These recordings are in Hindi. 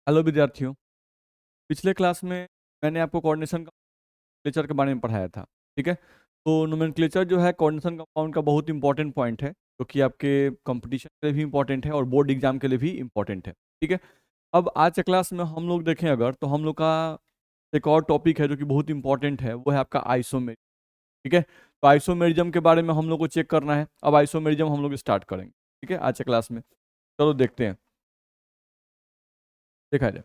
हेलो विद्यार्थियों। पिछले क्लास में मैंने आपको कोऑर्डिनेशन नोमेनक्लेचर के बारे में पढ़ाया था। ठीक है। तो नोमेनक्लेचर जो है कोऑर्डिनेशन कंपाउंड का बहुत इंपॉर्टेंट पॉइंट है, जो कि आपके कंपटीशन के लिए भी इंपॉर्टेंट है और बोर्ड एग्जाम के लिए भी इंपॉर्टेंट है। ठीक है। अब आज के क्लास में हम लोग देखें अगर, तो हम लोग का एक और टॉपिक है जो कि बहुत इंपॉर्टेंट है, वो है आपका आइसोमेरिज्म। ठीक है। तो आइसोमेरिज्म के बारे में हम लोग को चेक करना है। अब आइसोमेरिज्म हम लोग स्टार्ट करेंगे। ठीक है, आज के क्लास में चलो देखते हैं। देखा जाए,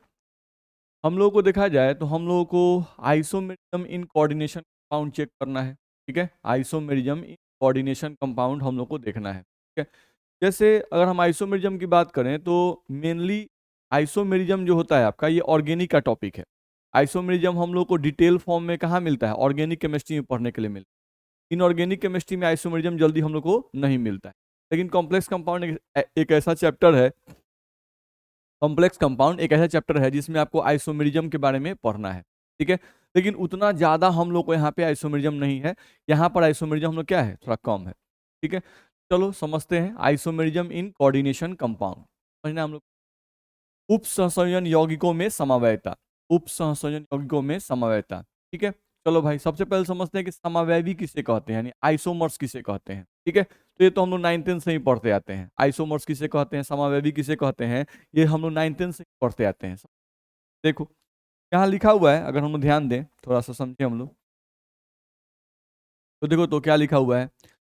हम लोगों को देखा जाए तो हम लोगों को isomerism in coordination compound check करना है। ठीक है, आइसोमेरिज्म इन कोऑर्डिनेशन कंपाउंड हम लोग को देखना है। ठीक है। जैसे अगर हम आइसोमेरिज्म की बात करें तो मेनली आइसोमेरिज्म जो होता है आपका, ये ऑर्गेनिक का टॉपिक है। आइसोमेरिज्म हम लोग को डिटेल फॉर्म में कहाँ मिलता है? ऑर्गेनिक केमिस्ट्री में पढ़ने के लिए मिलता है। इनऑर्गेनिक केमिस्ट्री में आइसोमेरिज्म जल्दी हम लोग को नहीं मिलता है। लेकिन कॉम्प्लेक्स कंपाउंड एक ऐसा चैप्टर है, कॉम्प्लेक्स कंपाउंड एक ऐसा चैप्टर है जिसमें आपको आइसोमेरिज्म के बारे में पढ़ना है। ठीक है। लेकिन उतना ज़्यादा हम लोग को यहाँ पे आइसोमेरिज्म नहीं है। यहाँ पर आइसोमेरिज्म हम लोग क्या है, थोड़ा कम है। ठीक है। चलो समझते हैं आइसोमेरिज्म इन कोऑर्डिनेशन कंपाउंड। समझना हम लोग, उप सहसंयोजन यौगिकों में समवायता। उप सहसंयोजन यौगिकों में समवायता। ठीक है। चलो भाई, सबसे पहले समझते हैं कि समवैवी किसे कहते हैं, यानी आइसोमर्स किसे कहते हैं। ठीक है। तो ये तो हम लोग 9th से ही पढ़ते आते हैं, आइसोमर्स किसे कहते हैं, समवैवी किसे कहते हैं, ये हम लोग 9th से ही पढ़ते आते हैं। देखो यहाँ लिखा हुआ है, अगर हम लोग ध्यान दें, थोड़ा सा समझे हम लोग, तो देखो तो क्या लिखा हुआ है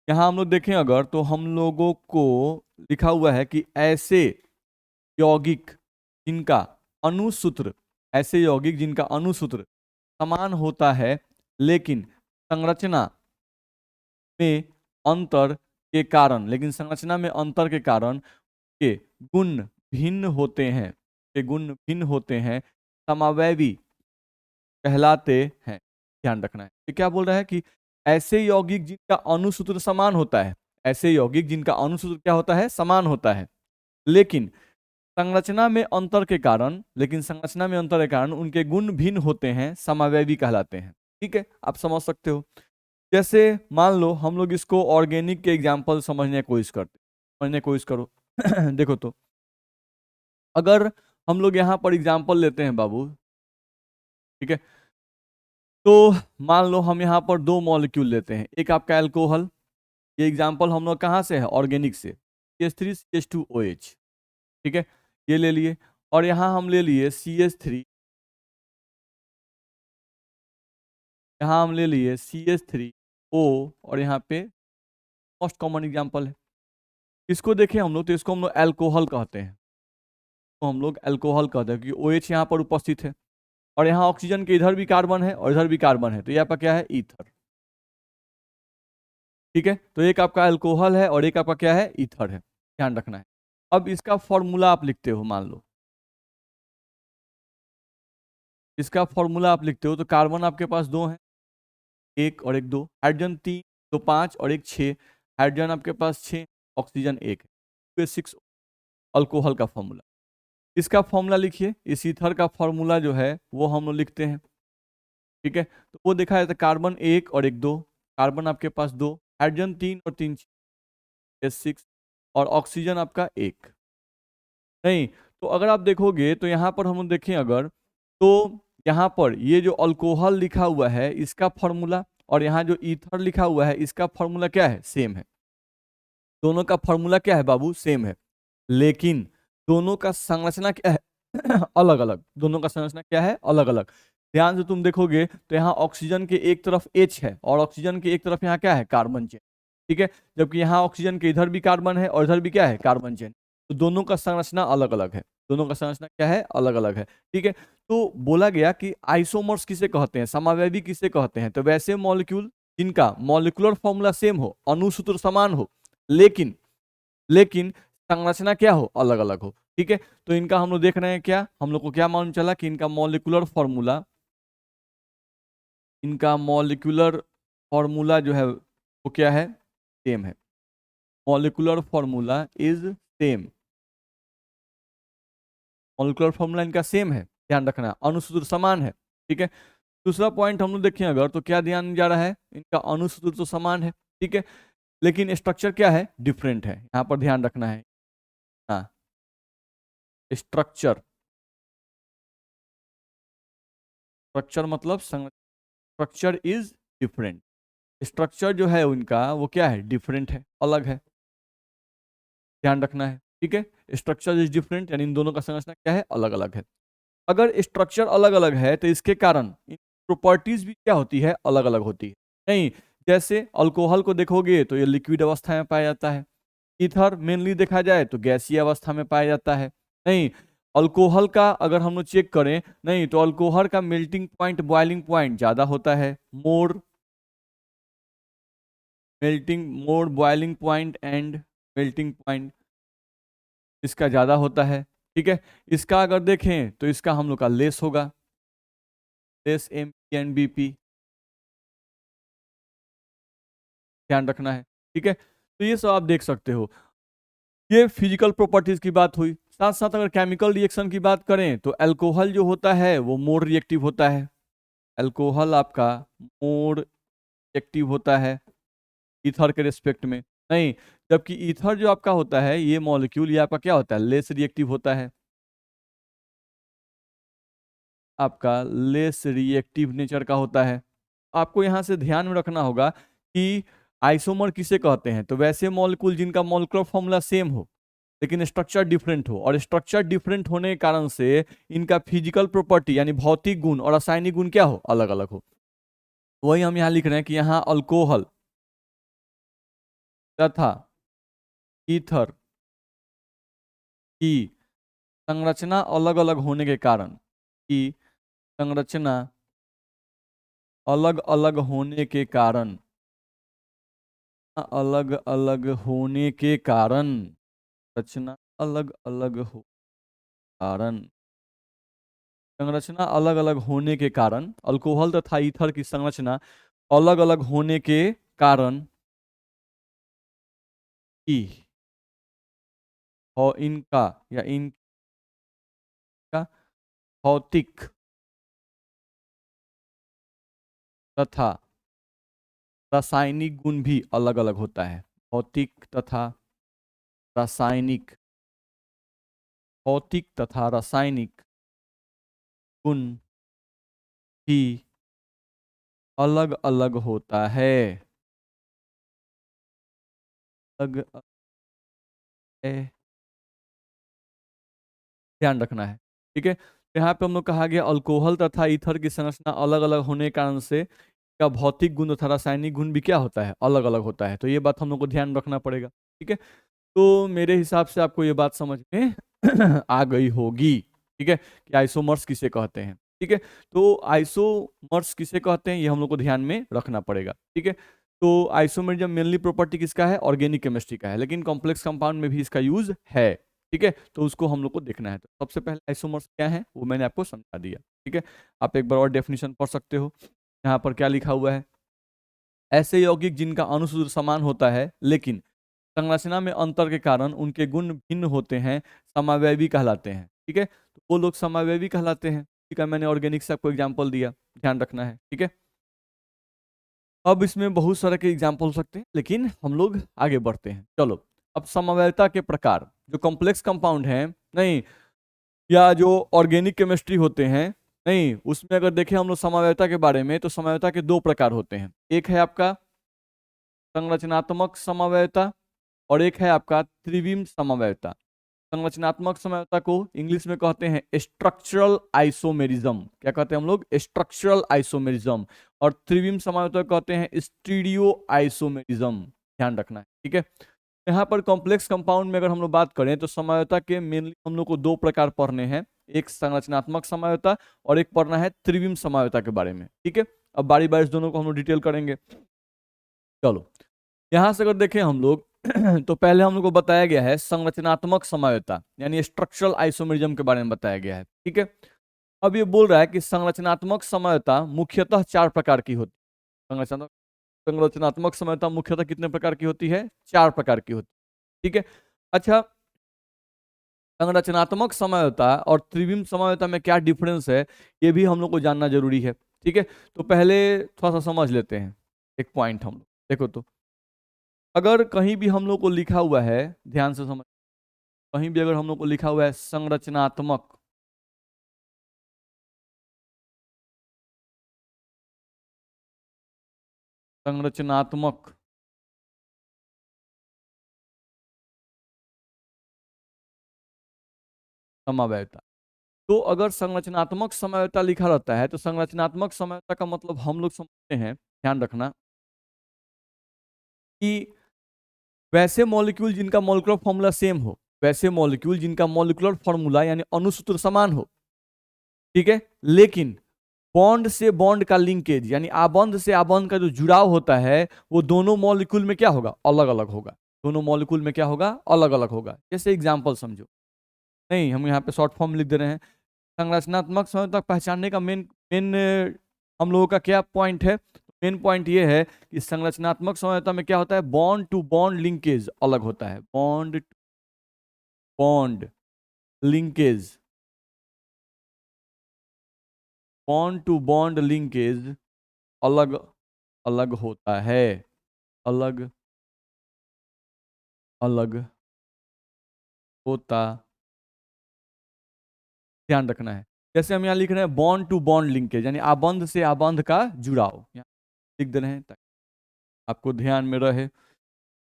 यहाँ हम लोग देखें अगर, तो हम लोगों को लिखा हुआ है कि ऐसे यौगिक जिनका अणुसूत्र, ऐसे यौगिक जिनका अणुसूत्र समान होता है लेकिन संरचना में अंतर के कारण, लेकिन संरचना में अंतर के कारण के गुण भिन्न होते हैं, के गुण भिन्न होते हैं, समवैवी कहलाते हैं। ध्यान रखना है, ये क्या बोल रहा है कि ऐसे यौगिक जिनका अणुसूत्र समान होता है, ऐसे यौगिक जिनका अणुसूत्र क्या होता है, समान होता है, लेकिन संरचना में अंतर के कारण, लेकिन संरचना में अंतर के कारण उनके गुण भिन्न होते हैं, समवैवी कहलाते हैं। ठीक है, आप समझ सकते हो। जैसे मान लो हम लोग इसको ऑर्गेनिक के एग्जाम्पल समझने की कोशिश करते, समझने की कोशिश करो। देखो तो अगर हम लोग यहाँ पर एग्जाम्पल लेते हैं बाबू, ठीक है, तो मान लो हम यहाँ पर दो मॉलिक्यूल लेते हैं, एक आपका एल्कोहल, ये एग्जाम्पल हम लोग कहाँ से है, ऑर्गेनिक से, CH3CH2OH। ठीक है, ये ले लिए, और यहाँ हम ले लिए CH3, यहाँ हम ले लिए CH3O, और यहाँ पे मोस्ट कॉमन एग्जाम्पल है। इसको देखें हम लोग, तो इसको हम लोग एल्कोहल कहते हैं, तो हम लोग एल्कोहल कहते हैं क्योंकि OH यहाँ पर उपस्थित है, और यहाँ ऑक्सीजन के इधर भी कार्बन है और इधर भी कार्बन है, तो यहाँ पर क्या है, ईथर। ठीक है, तो एक आपका अल्कोहल है और एक आपका क्या है, ईथर है। ध्यान रखना है। अब इसका फॉर्मूला आप लिखते हो, मान लो इसका फॉर्मूला आप लिखते हो, तो कार्बन आपके पास दो हैं, एक और एक दो, हाइड्रोजन तीन, तो पांच और एक छः, हाइड्रोजन आपके पास छः, ऑक्सीजन एक है, 6 अल्कोहल का फॉर्मूला। इसका फॉर्मूला लिखिए, इस ईथर का फॉर्मूला जो है वो हम लोग लिखते हैं। ठीक है, तो वो देखा जाता है, कार्बन एक और एक दो, कार्बन आपके पास दो, हाइड्रोजन तीन और तीन, 6, और ऑक्सीजन आपका एक। नहीं, तो अगर आप देखोगे तो यहाँ पर हम देखें अगर, तो यहाँ पर ये जो अल्कोहल लिखा हुआ है इसका फॉर्मूला, और यहाँ जो ईथर लिखा हुआ है इसका फॉर्मूला क्या है, सेम है। दोनों का फॉर्मूला क्या है बाबू, सेम है, लेकिन दोनों का संरचना क्या है अलग अलग। दोनों का संरचना क्या है, अलग अलग। ध्यान से तुम देखोगे तो यहाँ ऑक्सीजन के एक तरफ H है और ऑक्सीजन के एक तरफ यहाँ क्या है, कार्बन चेन। ठीक है, जबकि यहाँ ऑक्सीजन के इधर भी कार्बन है और इधर भी क्या है, कार्बन चेन। तो दोनों का संरचना अलग अलग है, दोनों का संरचना क्या है, अलग अलग है। ठीक है, तो बोला गया कि आइसोमर्स किसे कहते हैं, समवैवी किसे कहते हैं, तो वैसे मॉलिक्यूल जिनका मॉलिक्यूलर फॉर्मूला सेम हो, अणुसूत्र समान हो, लेकिन लेकिन संरचना क्या हो, अलग अलग हो। ठीक है, तो इनका हम लोग देख रहे हैं, क्या हम लोग को क्या मालूम चला कि इनका मॉलिक्यूलर फॉर्मूला, इनका मॉलिक्यूलर फॉर्मूला जो है वो क्या है, सेम है। Molecular formula is same, molecular formula इनका सेम है, ध्यान रखना, अणुसूत्र समान है। ठीक है, दूसरा पॉइंट हम लोग देखें अगर, तो क्या ध्यान जा रहा है, इनका अणुसूत्र तो समान है, ठीक है, लेकिन स्ट्रक्चर क्या है, डिफरेंट है, यहाँ पर ध्यान रखना है। हाँ, स्ट्रक्चर स्ट्रक्चर मतलब स्ट्रक्चर इज डिफरेंट। स्ट्रक्चर जो है उनका वो क्या है, डिफरेंट है, अलग है, ध्यान रखना है। ठीक है, स्ट्रक्चर इज डिफरेंट यानी इन दोनों का संरचना क्या है, अलग अलग है। अगर स्ट्रक्चर अलग अलग है तो इसके कारण प्रॉपर्टीज भी क्या होती है, अलग अलग होती है। नहीं, जैसे अल्कोहल को देखोगे तो ये लिक्विड अवस्था में पाया जाता है। ईथर मेनली देखा जाए तो गैसीय अवस्था में पाया जाता है। नहीं, अल्कोहल का अगर हम लोग चेक करें, नहीं तो अल्कोहल का मेल्टिंग पॉइंट, बॉइलिंग पॉइंट ज्यादा होता है, more melting, more boiling point and melting point इसका ज्यादा होता है। ठीक है, इसका अगर देखें तो इसका हम लोग का लेस होगा, लेस MPNBP, ध्यान रखना है। ठीक है, तो ये सब आप देख सकते हो। ये फिजिकल प्रॉपर्टीज की बात हुई। साथ साथ अगर केमिकल रिएक्शन की बात करें तो अल्कोहल जो होता है वो मोर रिएक्टिव होता है। अल्कोहल आपका मोर रिएक्टिव होता है ईथर के रिस्पेक्ट में। नहीं, जबकि ईथर जो आपका होता है ये मॉलिक्यूल, ये आपका क्या होता है, लेस रिएक्टिव होता है, आपका लेस रिएक्टिव नेचर का होता है। आपको यहाँ से ध्यान में रखना होगा कि आइसोमर किसे कहते हैं, तो वैसे मॉलिक्यूल जिनका मॉलिक्यूलर फॉर्मूला सेम हो लेकिन स्ट्रक्चर डिफरेंट हो, और स्ट्रक्चर डिफरेंट होने के कारण से इनका फिजिकल प्रॉपर्टी यानी भौतिक गुण और रासायनिक गुण क्या हो, अलग अलग हो। वही हम यहाँ लिख रहे हैं कि यहाँ अल्कोहल तथा ईथर की संरचना अलग अलग होने के कारण, की संरचना अलग अलग होने के कारण, अलग अलग होने के कारण, रचना अलग अलग हो कारण, संरचना अलग अलग होने के कारण, अल्कोहल तथा ईथर की संरचना अलग अलग होने के कारण की और इनका या इनका भौतिक तथा रासायनिक गुण भी अलग अलग होता है। भौतिक तथा रासायनिक, भौतिक तथा रासायनिक गुण भी अलग अलग होता है, अलग अलग है, ध्यान रखना है। ठीक है, यहाँ पे हम लोग कहा गया अल्कोहल तथा ईथर की संरचना अलग अलग होने के कारण से का भौतिक गुण तथा रासायनिक गुण भी क्या होता है, अलग अलग होता है। तो ये बात हम लोग को ध्यान रखना पड़ेगा। ठीक है, तो मेरे हिसाब से आपको ये बात समझ में आ गई होगी। ठीक है, कि आइसोमर्स किसे कहते हैं। ठीक है, तो आइसोमर्स किसे कहते हैं ये हम लोग को ध्यान में रखना पड़ेगा। ठीक है, तो आइसोमरिज्म मेनली प्रॉपर्टी किसका है, ऑर्गेनिक केमिस्ट्री का है, लेकिन कॉम्प्लेक्स कंपाउंड में भी इसका यूज है। ठीक है, तो उसको हम लोग को देखना है। तो सबसे पहले आइसोमर्स क्या है वो मैंने आपको समझा दिया। ठीक है, आप एक बार और डेफिनेशन पढ़ सकते हो। यहाँ पर क्या लिखा हुआ है, ऐसे यौगिक जिनका अणुसूत्र समान होता है लेकिन संरचना में अंतर के कारण उनके गुण भिन्न होते हैं, समावयवी कहलाते हैं। ठीक है, तो वो लोग समावयवी कहलाते हैं। ठीक है, मैंने ऑर्गेनिक से आपको एग्जाम्पल दिया, ध्यान रखना है। ठीक है, अब इसमें बहुत सारे के एग्जाम्पल हो सकते हैं लेकिन हम लोग आगे बढ़ते हैं। चलो, अब समवयता के प्रकार, जो कॉम्प्लेक्स कंपाउंड है, नहीं या जो ऑर्गेनिक केमिस्ट्री होते हैं, नहीं उसमें अगर देखें हम लोग समवयता के बारे में, तो समवयता के दो प्रकार होते हैं। एक है आपका संरचनात्मक समवयता और एक है आपका त्रिविम समवयता। संरचनात्मक समवयता को इंग्लिश में कहते हैं स्ट्रक्चरल आइसोमेरिज्म। क्या कहते हैं हम लोग, स्ट्रक्चरल आइसोमेरिज्म। और त्रिविम समवयता को कहते हैं स्टीरियो आइसोमेरिज्म, ध्यान रखना है। ठीक है, यहाँ पर कॉम्प्लेक्स कंपाउंड में अगर हम लोग बात करें तो समवयता के मेनली हम लोग को दो प्रकार पढ़ने हैं, एक संरचनात्मक समवयता और एक पढ़ना है त्रिविम समवयता के बारे में। ठीक है, अब बारी बारी इस दोनों को हम लोग डिटेल करेंगे। चलो, यहां से अगर देखें हम लोग तो पहले हम लोग को बताया गया है संरचनात्मक समवयता यानी स्ट्रक्चरल आइसोमेरिज्म के बारे में बताया गया है। ठीक है, अब ये बोल रहा है कि संरचनात्मक समवयता मुख्यतः चार प्रकार की होती है। संरचनात्मक समवयता मुख्यतः कितने प्रकार की होती है, चार प्रकार की होती है। ठीक है, अच्छा, संरचनात्मक समवयता और त्रिविम समवयता में क्या डिफरेंस है ये भी हम लोग को जानना जरूरी है। ठीक है, तो पहले थोड़ा सा समझ लेते हैं एक पॉइंट। हम लोग देखो, तो अगर कहीं भी हम लोग को लिखा हुआ है, ध्यान से समझ, कहीं भी अगर हम लोग को लिखा हुआ है संरचनात्मक संरचनात्मक समवायता। तो अगर संरचनात्मक समवायता लिखा रहता है तो संरचनात्मक समवायता का मतलब हम लोग समझते हैं, ध्यान रखना, कि वैसे मॉलिक्यूल जिनका मॉलिक्यूलर फॉर्मूला सेम हो, वैसे मॉलिक्यूल जिनका मॉलिक्यूलर फॉर्मूला यानी अणुसूत्र समान हो, ठीक है, लेकिन बॉन्ड से बॉन्ड का लिंकेज यानी आबंध से आबंध का जो जुड़ाव होता है वो दोनों मॉलिक्यूल में क्या होगा, अलग अलग होगा। दोनों मॉलिक्यूल में क्या होगा, अलग अलग होगा। जैसे एग्जांपल समझो, नहीं हम यहाँ पे शॉर्ट फॉर्म लिख दे रहे हैं। संरचनात्मक समझौता पहचानने का मेन मेन हम लोगों का क्या पॉइंट है, मेन पॉइंट ये है कि संरचनात्मक समझौता में क्या होता है, बॉन्ड टू बॉन्ड लिंकेज अलग होता है। Bond to bond linkage, bond to bond linkage अलग अलग होता है, अलग अलग होता, ध्यान रखना है। जैसे हम यहाँ लिख रहे हैं बॉन्ड टू बॉन्ड लिंकेज यानी आबंध से आबंध का जुड़ाव, यहाँ लिख दे रहे हैं ताकि आपको ध्यान में रहे।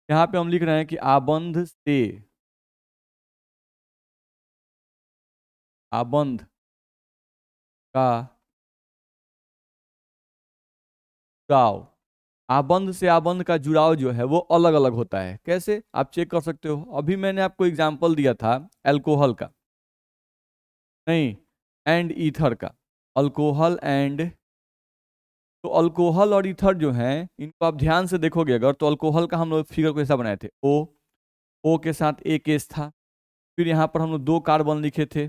यहाँ पे हम लिख रहे हैं कि आबंध से आबंध का जुड़ाव, आबंध से आबंध का जुड़ाव जो है वो अलग अलग होता है। कैसे, आप चेक कर सकते हो। अभी मैंने आपको एग्जांपल दिया था अल्कोहल का, नहीं, एंड ईथर का, अल्कोहल एंड, तो अल्कोहल और ईथर जो है इनको आप ध्यान से देखोगे अगर, तो अल्कोहल का हम लोग फिगर को ऐसा बनाए थे, ओ के साथ एक केस था, फिर यहाँ पर हम लोग 2 कार्बन लिखे थे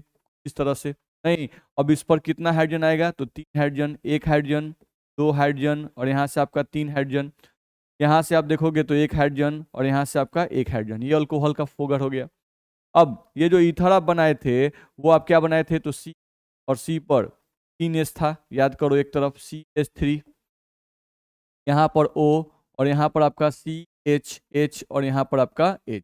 इस तरह से, नहीं, अब इस पर कितना हाइड्रोजन आएगा, तो 3 हाइड्रोजन, 1 हाइड्रोजन, 2 हाइड्रोजन और यहाँ से आपका 3 हाइड्रोजन, यहाँ से आप देखोगे तो 1 हाइड्रोजन और यहाँ से आपका 1 हाइड्रोजन, ये अल्कोहल का फिगर हो गया। अब ये जो ईथर आप बनाए थे वो आप क्या बनाए थे, तो सी, और सी पर 3 एस था, याद करो एक तरफ CH3, यहाँ पर O और यहाँ पर आपका CH और यहाँ पर आपका H,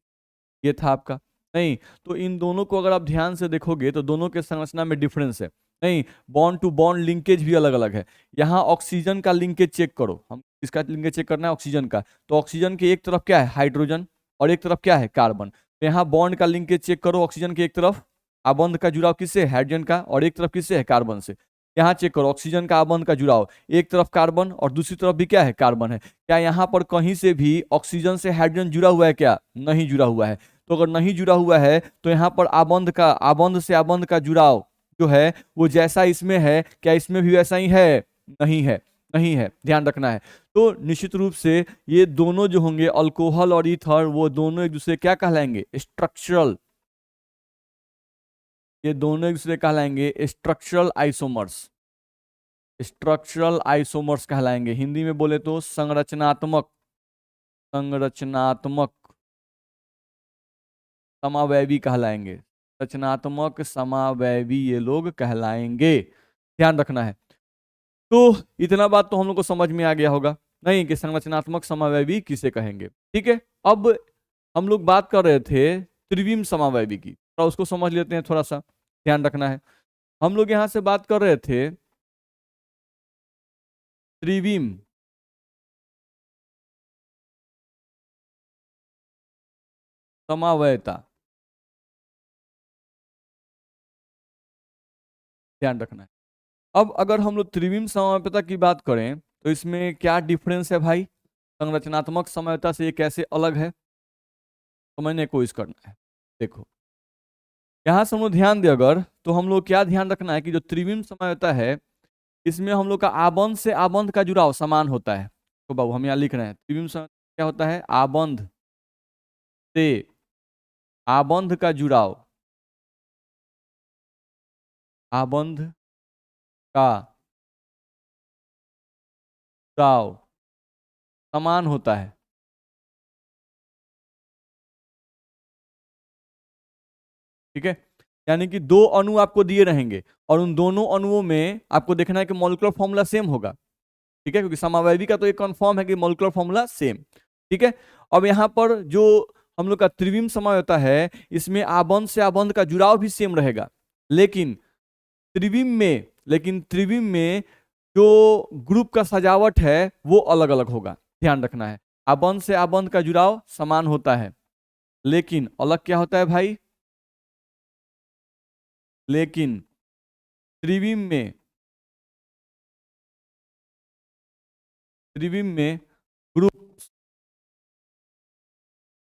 ये था आपका, नहीं, तो इन दोनों को अगर आप ध्यान से देखोगे तो दोनों के संरचना में डिफरेंस है, नहीं, बॉन्ड टू बॉन्ड लिंकेज भी अलग अलग है। यहाँ ऑक्सीजन का लिंकेज चेक करो, हम इसका लिंकेज चेक करना है ऑक्सीजन का, तो ऑक्सीजन के एक तरफ क्या है, हाइड्रोजन, और एक तरफ क्या है, कार्बन। तो यहाँ बॉन्ड का लिंकेज चेक करो, ऑक्सीजन के एक तरफ आबंध का जुड़ाव किससे, हाइड्रोजन का, और एक तरफ किससे है, कार्बन से। यहाँ चेक करो ऑक्सीजन का आबंध का जुड़ाव, एक तरफ कार्बन और दूसरी तरफ भी क्या है, कार्बन है। क्या यहाँ पर कहीं से भी ऑक्सीजन से हाइड्रोजन जुड़ा हुआ है, क्या नहीं जुड़ा हुआ है। तो अगर नहीं जुड़ा हुआ है तो यहाँ पर आबंध का, आबंध से आबंध का जुड़ाव जो है वो जैसा इसमें है, क्या इसमें भी वैसा ही है, नहीं है, नहीं है, ध्यान रखना है। तो निश्चित रूप से ये दोनों जो होंगे अल्कोहल और ईथर, वो दोनों एक दूसरे क्या कहलाएंगे, स्ट्रक्चरल, ये दोनों एक दूसरे कहलाएंगे स्ट्रक्चरल आइसोमर्स, स्ट्रक्चरल आइसोमर्स कहलाएंगे। हिंदी में बोले तो संरचनात्मक, संरचनात्मक समावैवी कहलाएंगे, रचनात्मक समावैवी ये लोग कहलाएंगे, ध्यान रखना है। तो इतना बात तो हम लोग को समझ में आ गया होगा, नहीं, कि संरचनात्मक समावैवी किसे कहेंगे। ठीक है, अब हम लोग बात कर रहे थे त्रिविम समावैवी की, तो उसको समझ लेते हैं थोड़ा सा, ध्यान रखना है। हम लोग यहाँ से बात कर रहे थे त्रिविम समावयता, ध्यान रखना है। अब अगर हम लोग त्रिविम समवयता की बात करें तो इसमें क्या डिफरेंस है भाई, संरचनात्मक समवयता से ये कैसे अलग है, समझने की कोशिश करना है। देखो यहाँ से हम लोग ध्यान दे अगर, तो हम लोग क्या ध्यान रखना है कि जो त्रिविम समवयता है इसमें हम लोग का आबंध से आबंध का जुड़ाव समान होता है। तो बाबू हम यहाँ लिख रहे हैं त्रिविम समवयता क्या होता है, आबंध से आबंध का जुड़ाव, आबंध का जुड़ाव समान होता है। ठीक है, यानी कि 2 अणु आपको दिए रहेंगे और उन दोनों अणुओं में आपको देखना है कि मॉलिक्यूलर फॉर्मूला सेम होगा। ठीक है, क्योंकि समावैवी का तो एक कंफर्म है कि मॉलिक्यूलर फॉर्मूला सेम। ठीक है, अब यहाँ पर जो हम लोग का त्रिविम समवयता है इसमें आबंध से आबंध का जुड़ाव भी सेम रहेगा, लेकिन त्रिविम में जो ग्रुप का सजावट है वो अलग अलग होगा। ध्यान रखना है। आबंध से आबंध का जुड़ाव समान होता है, लेकिन अलग क्या होता है भाई, लेकिन त्रिविम में ग्रुप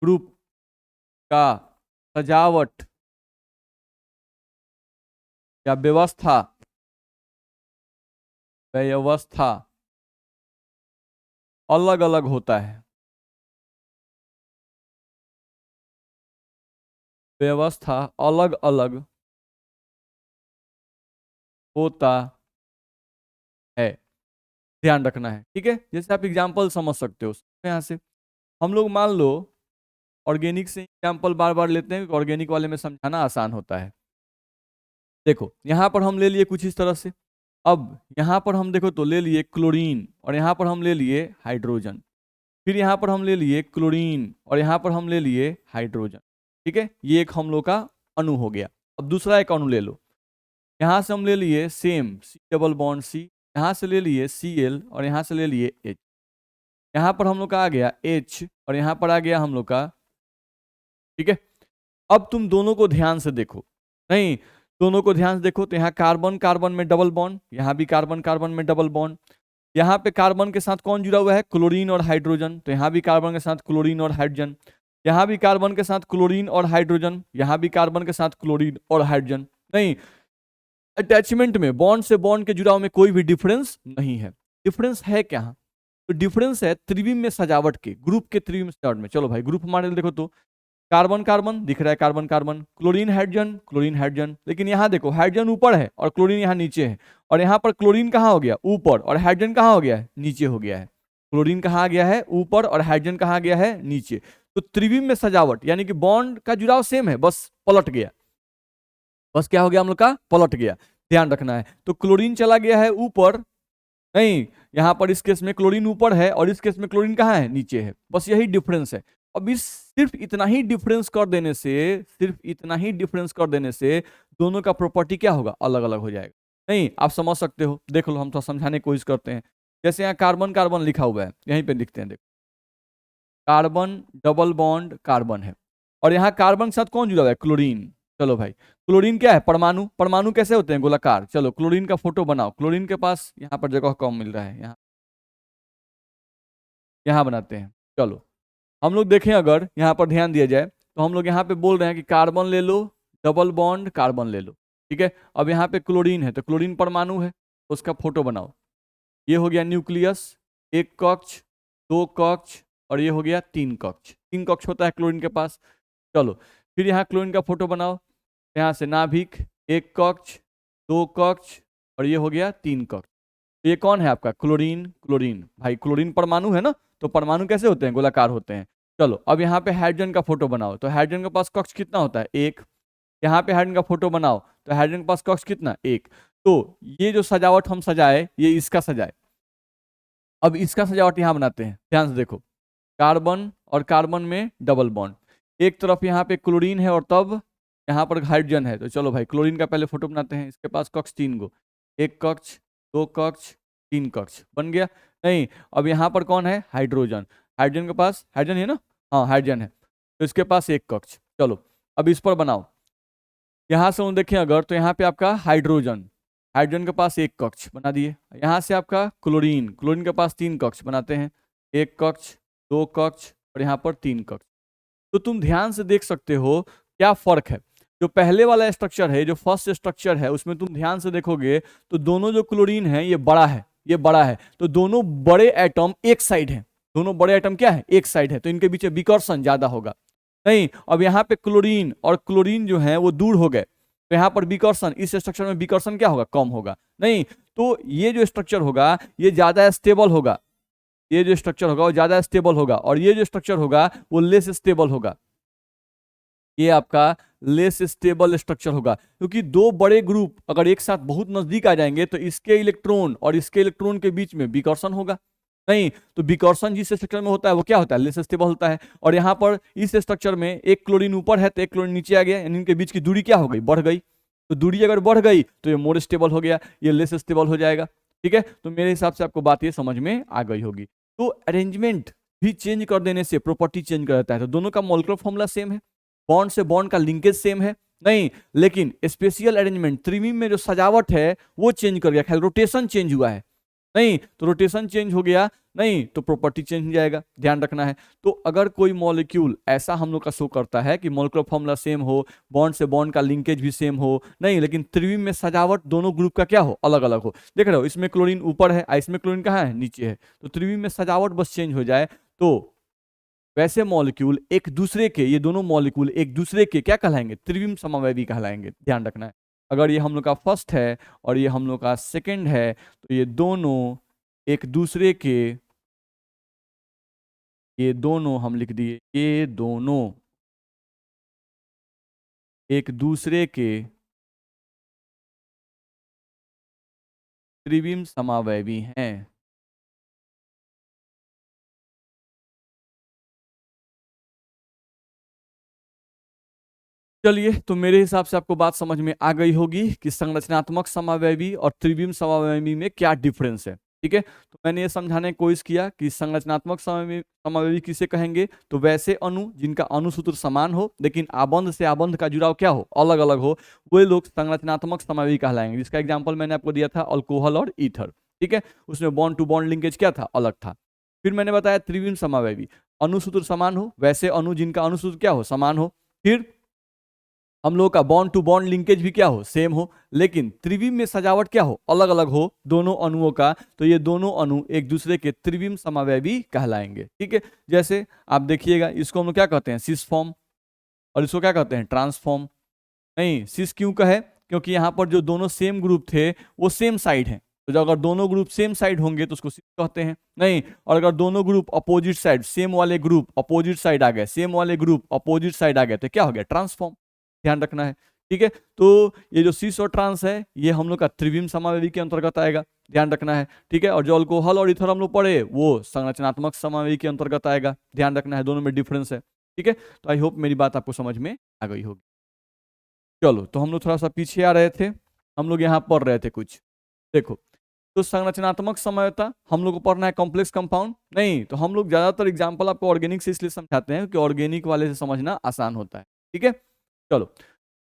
ग्रुप का सजावट या व्यवस्था अलग अलग होता है। व्यवस्था अलग अलग होता है, ध्यान रखना है। ठीक है, जैसे आप एग्जाम्पल समझ सकते हो यहाँ से। हम लोग मान लो ऑर्गेनिक से एग्जाम्पल बार बार लेते हैं, ऑर्गेनिक वाले में समझाना आसान होता है। देखो यहाँ पर हम ले लिए कुछ इस तरह से, अब यहाँ पर हम देखो तो ले लिए क्लोरीन और यहाँ पर हम ले लिए हाइड्रोजन, फिर यहाँ पर हम ले लिए क्लोरीन और यहाँ पर हम ले लिए हाइड्रोजन। ठीक है, ये एक हम लोग का अणु हो गया। अब दूसरा एक अणु ले लो, यहाँ से हम ले लिए same C double bond C, यहाँ से ले लिए Cl और यहाँ से ले लिए H। यहाँ पर हम लोग का आ गया H और यहाँ पर आ गया हम लोग का। ठीक है, अब तुम दोनों को ध्यान से देखो, नहीं दोनों को ध्यान से देखो तो यहाँ कार्बन कार्बन में डबल बॉन्ड, यहाँ भी कार्बन कार्बन में डबल बॉन्ड। यहाँ पे कार्बन के साथ कौन जुड़ा हुआ है, क्लोरीन और हाइड्रोजन, तो यहाँ भी कार्बन के साथ क्लोरीन और हाइड्रोजन। यहाँ भी कार्बन के साथ क्लोरीन और हाइड्रोजन, यहाँ भी कार्बन के साथ क्लोरीन और हाइड्रोजन। नहीं, अटैचमेंट में बॉन्ड से बॉन्ड के जुड़ाव में कोई भी डिफरेंस नहीं है। डिफरेंस है क्या, तो डिफरेंस है त्रिविम में सजावट के, ग्रुप के त्रिविम सजावट में। चलो भाई ग्रुप हमारे देखो तो कार्बन कार्बन दिख रहा है, carbon carbon, chlorine hydrogen, chlorine hydrogen, लेकिन यहाँ देखो हाइड्रोजन ऊपर है और क्लोरीन यहाँ नीचे है, और यहाँ पर क्लोरीन कहाँ हो गया ऊपर और हाइड्रोजन कहाँ हो गया है नीचे हो गया है। क्लोरीन कहाँ आ गया है ऊपर और हाइड्रोजन कहाँ गया है नीचे। तो त्रिविम में सजावट यानी कि बॉन्ड का जुड़ाव सेम है, बस पलट गया, बस क्या हो गया हम लोग का पलट गया, ध्यान रखना है। तो क्लोरीन चला गया है ऊपर, नहीं यहाँ पर इस केस में क्लोरीन ऊपर है और इस केस में क्लोरीन कहाँ है नीचे है, बस यही डिफरेंस है। अब इस सिर्फ इतना ही डिफरेंस कर देने से, सिर्फ इतना ही डिफरेंस कर देने से दोनों का प्रॉपर्टी क्या होगा, अलग अलग हो जाएगा। नहीं आप समझ सकते हो, देख लो हम तो समझाने की कोशिश करते हैं। जैसे यहाँ कार्बन कार्बन लिखा हुआ है, यहीं पे लिखते हैं, देखो कार्बन डबल बॉन्ड कार्बन है और यहाँ कार्बन के साथ कौन जुड़ा हुआ है, क्लोरीन। चलो भाई क्लोरीन क्या है, परमाणु, परमाणु कैसे होते हैं, गोलाकार। चलो क्लोरीन का फोटो बनाओ, क्लोरीन के पास यहाँ पर जगह कम मिल रहा है, यहाँ बनाते हैं। चलो हम लोग देखें, अगर यहाँ पर ध्यान दिया जाए तो हम लोग यहाँ पे बोल रहे हैं कि कार्बन ले लो, डबल बॉन्ड कार्बन ले लो। ठीक है, अब यहाँ पे क्लोरीन है तो क्लोरीन परमाणु है, उसका फोटो बनाओ। ये हो गया न्यूक्लियस, एक कक्ष, दो कक्ष और ये हो गया तीन कक्ष, तीन कक्ष होता है क्लोरीन के पास। चलो फिर यहाँ क्लोरीन का फोटो बनाओ, यहाँ से नाभिक, एक कक्ष, दो कक्ष और ये हो गया तीन कक्ष। ये कौन है आपका, क्लोरीन, क्लोरीन भाई क्लोरीन परमाणु है ना, तो परमाणु कैसे होते हैं, गोलाकार होते हैं। चलो अब यहाँ पे हाइड्रोजन का फोटो बनाओ, तो हाइड्रोजन के पास कक्ष कितना होता है, एक। यहाँ पे हाइड्रोजन का फोटो बनाओ तो हाइड्रोजन के पास कक्ष कितना, एक। तो ये जो सजावट हम सजाए ये इसका सजाए, अब इसका सजावट यहाँ बनाते हैं, ध्यान से देखो कार्बन और कार्बन में डबल बॉन्ड, एक तरफ यहाँ पे क्लोरीन है और तब यहाँ पर हाइड्रोजन है। तो चलो भाई क्लोरीन का पहले फोटो बनाते हैं, इसके पास कक्ष तीन गो, एक कक्ष, दो कक्ष, तीन कक्ष बन गया। नहीं अब यहाँ पर कौन है, हाइड्रोजन, हाइड्रोजन के पास हाइड्रोजन है ना, हाँ हाइड्रोजन है, तो इसके पास एक कक्ष। चलो अब इस पर बनाओ, यहाँ से हम देखें अगर तो यहाँ पे आपका हाइड्रोजन, हाइड्रोजन के पास एक कक्ष बना दिए। यहाँ से आपका क्लोरीन, क्लोरीन के पास तीन कक्ष बनाते हैं, एक कक्ष, दो कक्ष और यहाँ पर तीन कक्ष। तो तुम ध्यान से देख सकते हो क्या फर्क है। जो पहले वाला स्ट्रक्चर है, जो फर्स्ट स्ट्रक्चर है, उसमें तुम ध्यान से देखोगे तो दोनों जो क्लोरीन है ये बड़ा है, ये बड़ा है, तो दोनों बड़े एटम एक साइड है, दोनों बड़े एटम क्या है, एक साइड है, तो इनके बीच विकर्षण ज्यादा होगा। नहीं अब यहाँ पे क्लोरीन और क्लोरीन जो है वो दूर हो गए, तो यहाँ पर विकर्षण, इस स्ट्रक्चर में विकर्षण क्या होगा, कम होगा। नहीं तो ये जो स्ट्रक्चर होगा ये ज्यादा स्टेबल होगा, ये जो स्ट्रक्चर होगा वो ज्यादा स्टेबल होगा, और ये जो स्ट्रक्चर होगा वो लेस स्टेबल होगा, ये आपका लेस स्टेबल स्ट्रक्चर होगा। क्योंकि दो बड़े ग्रुप अगर एक साथ बहुत नजदीक आ जाएंगे तो इसके इलेक्ट्रॉन और इसके इलेक्ट्रॉन के बीच में विकर्षण होगा। नहीं तो विकर्षण जिस स्ट्रक्चर में होता है वो क्या होता है, लेस स्टेबल होता है। और यहाँ पर इस स्ट्रक्चर में एक क्लोरीन ऊपर है तो एक क्लोरीन नीचे आ गया, यानी इनके बीच की दूरी क्या हो गई, बढ़ गई। तो दूरी अगर बढ़ गई तो ये मोर स्टेबल हो गया, ये लेस स्टेबल हो जाएगा। ठीक है, तो मेरे हिसाब से आपको बात ये समझ में आ गई होगी। तो अरेंजमेंट भी चेंज कर देने से प्रॉपर्टी चेंज कर देता है। तो दोनों का मॉलिक्यूलर फॉर्मूला सेम है, बॉन्ड से बॉन्ड का लिंकेज सेम है नहीं, लेकिन स्पेशियल अरेंजमेंट त्रिविम में जो सजावट है वो चेंज कर गया, खाली रोटेशन चेंज हुआ है नहीं, तो रोटेशन चेंज हो गया नहीं तो प्रॉपर्टी चेंज हो जाएगा, ध्यान रखना है। तो अगर कोई मॉलिक्यूल ऐसा हम लोग का शो करता है कि मॉलिक्यूलर फॉर्मूला सेम हो, बॉन्ड से बॉन्ड का लिंकेज भी सेम हो नहीं, लेकिन त्रिविम में सजावट दोनों ग्रुप का क्या हो, अलग अलग हो। देख रहे हो इसमें क्लोरीन ऊपर है, इसमें क्लोरीन कहाँ है, नीचे है। तो त्रिविम में सजावट बस चेंज हो जाए तो वैसे मॉलिक्यूल एक दूसरे के, ये दोनों मॉलिक्यूल एक दूसरे के क्या कहलाएंगे, त्रिविम समवैवी कहलाएंगे, ध्यान रखना है। अगर ये हम लोग का फर्स्ट है और ये हम लोग का सेकंड है तो ये दोनों एक दूसरे के, ये दोनों हम लिख दिए, ये दोनों एक दूसरे के त्रिविम समवैवी हैं। चलिए, तो मेरे हिसाब से आपको बात समझ में आ गई होगी कि संरचनात्मक समावयवी और त्रिविम समावयवी में क्या डिफरेंस है। ठीक है, तो मैंने ये समझाने की कोशिश किया कि संरचनात्मक समावयवी किसे कहेंगे, तो वैसे अणु जिनका अणुसूत्र समान हो लेकिन आबंध से आबंध का जुड़ाव क्या हो, अलग अलग हो, वे लोग संरचनात्मक समावयवी कहलाएंगे। जिसका एग्जाम्पल मैंने आपको दिया था अल्कोहल और ईथर। ठीक है, उसमें बॉन्ड टू बॉन्ड लिंकेज क्या था, अलग था। फिर मैंने बताया त्रिविम समावयवी, अणुसूत्र समान हो, वैसे अणु जिनका अणुसूत्र क्या हो, समान हो। फिर हम लोग का बॉन्ड टू बॉन्ड लिंकेज भी क्या हो, सेम हो, लेकिन त्रिविम में सजावट क्या हो, अलग अलग हो दोनों अणुओं का, तो ये दोनों अणु एक दूसरे के त्रिविम समवैवी कहलाएंगे। ठीक है, जैसे आप देखिएगा इसको हम लोग क्या कहते हैं, सिस फॉर्म, और इसको क्या कहते हैं, ट्रांसफॉर्म। नहीं, सिस क्यों कहे, क्योंकि यहाँ पर जो दोनों सेम ग्रुप थे वो सेम साइड हैं, तो जब अगर दोनों ग्रुप सेम साइड होंगे तो उसको सिस कहते हैं नहीं, और अगर दोनों ग्रुप अपोजिट साइड, सेम वाले ग्रुप अपोजिट साइड आ गए, सेम वाले ग्रुप अपोजिट साइड आ गए तो क्या हो गया, ट्रांसफॉर्म, ध्यान रखना है। ठीक है, तो ये जो सिस और ट्रांस है ये हम लोग का त्रिविम समावेवी के अंतर्गत आएगा, ध्यान रखना है। ठीक है, और जो अल्कोहल और इथर हम लोग पढ़े वो संरचनात्मक समावेवी के अंतर्गत आएगा, ध्यान रखना है, दोनों में डिफरेंस है। ठीक है, तो आई होप मेरी बात आपको समझ में आ गई होगी। चलो, तो हम लोग थोड़ा सा पीछे आ रहे थे, हम लोग यहाँ पढ़ रहे थे कुछ, देखो। तो संरचनात्मक समयता हम लोग को पढ़ना है कॉम्प्लेक्स कंपाउंड नहीं, तो हम लोग ज्यादातर एग्जांपल आपको ऑर्गेनिक से इसलिए समझाते हैं कि ऑर्गेनिक वाले से समझना आसान होता है। ठीक है, चलो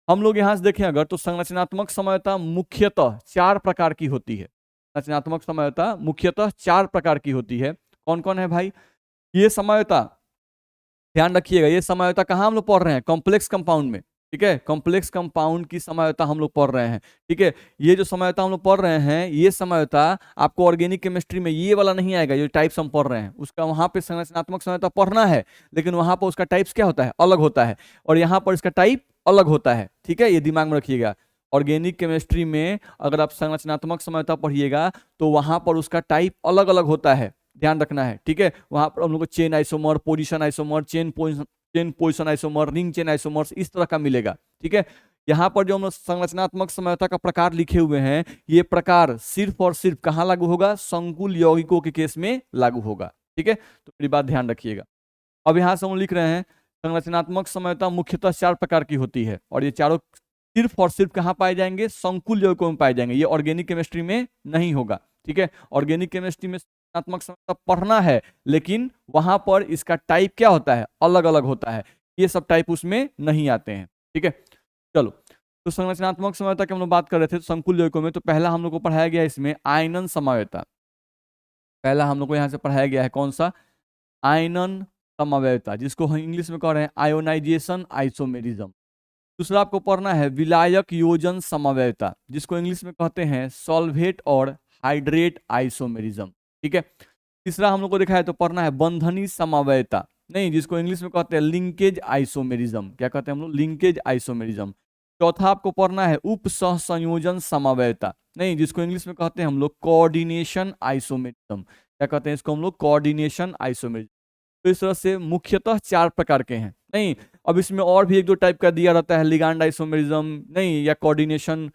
हम लोग यहाँ से देखें अगर, तो संरचनात्मक समयता मुख्यतः 4 प्रकार की होती है। संरचनात्मक समयता मुख्यतः 4 प्रकार की होती है। कौन कौन है भाई, ये समयता, ध्यान रखिएगा, ये समयता कहाँ हम लोग पढ़ रहे हैं, कॉम्प्लेक्स कंपाउंड में। ठीक है, कॉम्प्लेक्स कंपाउंड की समयता हम लोग पढ़ रहे हैं। ठीक है, ये जो समयता हम लोग पढ़ रहे हैं, ये समयता आपको ऑर्गेनिक केमिस्ट्री में ये वाला नहीं आएगा, जो टाइप्स हम पढ़ रहे हैं उसका वहां पे संरचनात्मक समयता पढ़ना है, लेकिन वहां पर उसका टाइप्स क्या होता है, अलग होता है, और यहाँ पर इसका टाइप अलग होता है। ठीक है, ये दिमाग में रखिएगा, ऑर्गेनिक केमिस्ट्री में अगर आप संरचनात्मक समयता पढ़िएगा तो वहां पर उसका टाइप अलग अलग होता है, ध्यान रखना है। ठीक है, वहां पर हम लोग को chain isomer, position isomer, chain position isomer, ring chain isomers इस तरह का मिलेगा। ठीक है, यहाँ पर जो हम लोग संरचनात्मक समयता का प्रकार लिखे हुए हैं, ये प्रकार सिर्फ और सिर्फ कहाँ लागू होगा, संकुल यौगिकों के केस में लागू होगा। ठीक है, तो मेरी बात ध्यान रखिएगा। अब यहाँ से हम लिख रहे हैं संरचनात्मक समयता मुख्यतः 4 प्रकार की होती है, और ये चारों सिर्फ और सिर्फ कहाँ पाए जाएंगे, संकुल यौगिकों में पाए जाएंगे, ये ऑर्गेनिक केमिस्ट्री में नहीं होगा। ठीक है, ऑर्गेनिक केमिस्ट्री में संरचनात्मक समयता पढ़ना है, लेकिन वहां पर इसका टाइप क्या होता है, अलग अलग होता है, ये सब टाइप उसमें नहीं आते हैं। ठीक है, चलो, तो संरचनात्मक समयता की हम लोग बात कर रहे थे, तो संकुल यौगिकों में तो पहला हम लोग को पढ़ाया गया इसमें आयनन समयता। पहला हम लोग को यहाँ से पढ़ाया गया है कौन सा, आयनन समवेयता, जिसको हम इंग्लिश में कह रहे हैं आयोनाइजेशन आइसोमेरिज्म। दूसरा आपको पढ़ना है विलायक योजन समवेयता, जिसको इंग्लिश में कहते हैं सॉल्वेट और हाइड्रेट आइसोमेरिज्म। ठीक है, तीसरा हम लोग को देखा है तो पढ़ना है बंधनी समवेयता नहीं, जिसको इंग्लिश में कहते हैं लिंकेज आइसोमेरिज्म। क्या कहते हैं हम लोग, लिंकेज आइसोमेरिज्म। चौथा आपको पढ़ना है उप सह संयोजन समवेयता नहीं, जिसको इंग्लिश में कहते हैं हम लोग कोऑर्डिनेशन आइसोमेरिज्म। क्या कहते हैं इसको हम लोग, कोऑर्डिनेशन आइसोमेरिज्म। तो इस तरह से मुख्यतः 4 प्रकार के हैं नहीं। अब इसमें और भी 1-2 टाइप का दिया रहता है, लिगांड आइसोमेरिज्म नहीं, या कोऑर्डिनेशन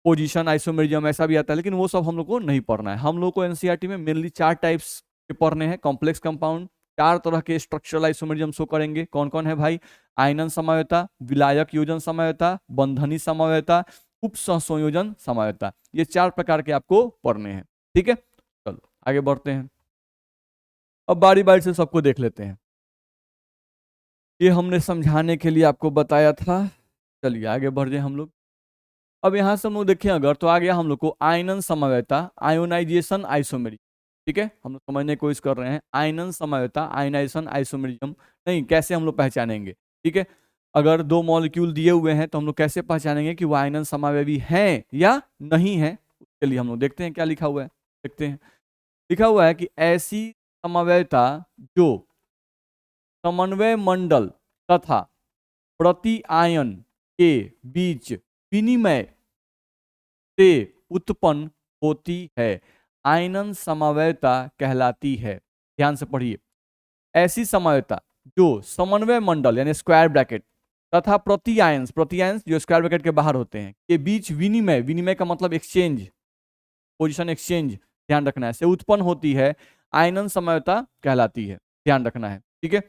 पोजीशन आइसोमेरिज्म ऐसा भी आता है, लेकिन वो सब हम लोग को नहीं पढ़ना है। हम लोग को एनसीईआरटी में मेनली 4 टाइप्स के पढ़ने हैं, कॉम्प्लेक्स कंपाउंड, 4 तरह के स्ट्रक्चरल आइसोमेरिज्म शो करेंगे। कौन कौन है भाई, आयनन समवेयता, विलायक योजन समवेयता, बंधनी समवेयता, उप सहसंयोजन समवेयता, ये 4 प्रकार के आपको पढ़ने हैं। ठीक है, चलो आगे बढ़ते हैं। अब बारी बारी से सबको देख लेते हैं। ये हमने समझाने के लिए आपको बताया था। चलिए आगे बढ़ जाए हम लोग। अब यहाँ से हम लोग देखें अगर, तो आ गया हम लोग को आयनन समवेता, आयोनाइजेशन, आइसोमेरिज्म। ठीक है, हम लोग समझने की कोशिश कर रहे हैं आयनन समवेता, आयनाइजेशन, आइसोमेरिज्म नहीं कैसे हम लोग पहचानेंगे। ठीक है, अगर दो मॉलिक्यूल दिए हुए हैं तो हम लोग कैसे पहचानेंगे कि वो आयनन समावेवी हैं या नहीं है। उसके लिए हम लोग देखते हैं क्या लिखा हुआ है, देखते हैं। लिखा हुआ है कि ऐसी समवेता जो समन्वय मंडल तथा प्रति आयन के बीच विनिमय से उत्पन्न होती है, आयनन समवेता कहलाती है। ध्यान से पढ़िए, ऐसी समवेता जो समन्वय मंडल यानी स्क्वायर ब्रैकेट तथा प्रति आयंस जो स्क्वायर ब्रैकेट के बाहर होते हैं के बीच विनिमय, विनिमय का मतलब एक्सचेंज, पोजीशन एक्सचेंज, ध्यान रखना है, से उत्पन्न होती है, आयनन समवेता कहलाती है। ध्यान रखना है, ठीक है।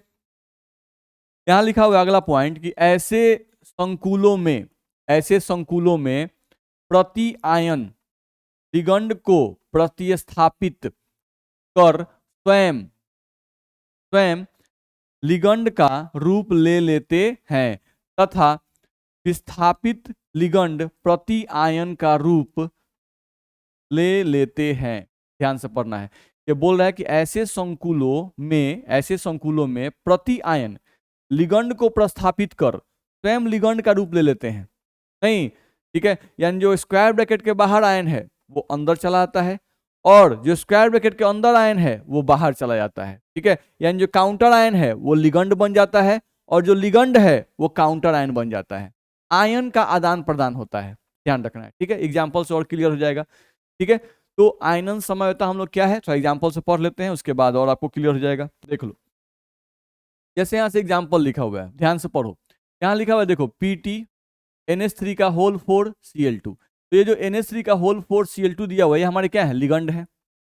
यहां लिखा हुआ अगला पॉइंट कि ऐसे संकुलों में प्रति आयन लिगंड को प्रतिस्थापित कर स्वयं लिगंड का रूप ले लेते हैं तथा विस्थापित लिगंड प्रति आयन का रूप ले लेते हैं। ध्यान से पढ़ना है, ये बोल रहा है कि ऐसे संकुलों में प्रति आयन लिगंड को प्रस्थापित कर स्वयं लिगंड का रूप ले लेते हैं। नहीं, ठीक है, यानी जो स्क्वायर ब्रैकेट के बाहर आयन है वो अंदर चला आता है और जो स्क्वायर ब्रैकेट के अंदर आयन है वो बाहर चला जाता है। ठीक है, यानी जो काउंटर आयन है वो लिगंड बन जाता है और जो लिगंड है वो काउंटर आयन बन जाता है। आयन का आदान प्रदान होता है, ध्यान रखना है। ठीक है, एग्जाम्पल से और क्लियर हो जाएगा। ठीक है, तो आयनन समवेता हम लोग क्या है, तो एग्जाम्पल से पढ़ लेते हैं, उसके बाद और आपको क्लियर हो जाएगा। देख लो, जैसे यहां से एग्जाम्पल लिखा हुआ है, ध्यान से पढ़ो। यहां लिखा हुआ है देखो, Pt NH3 का होल 4 Cl2। तो ये जो NH3 का होल 4 Cl2 दिया हुआ है, ये हमारे क्या है, लिगंड है।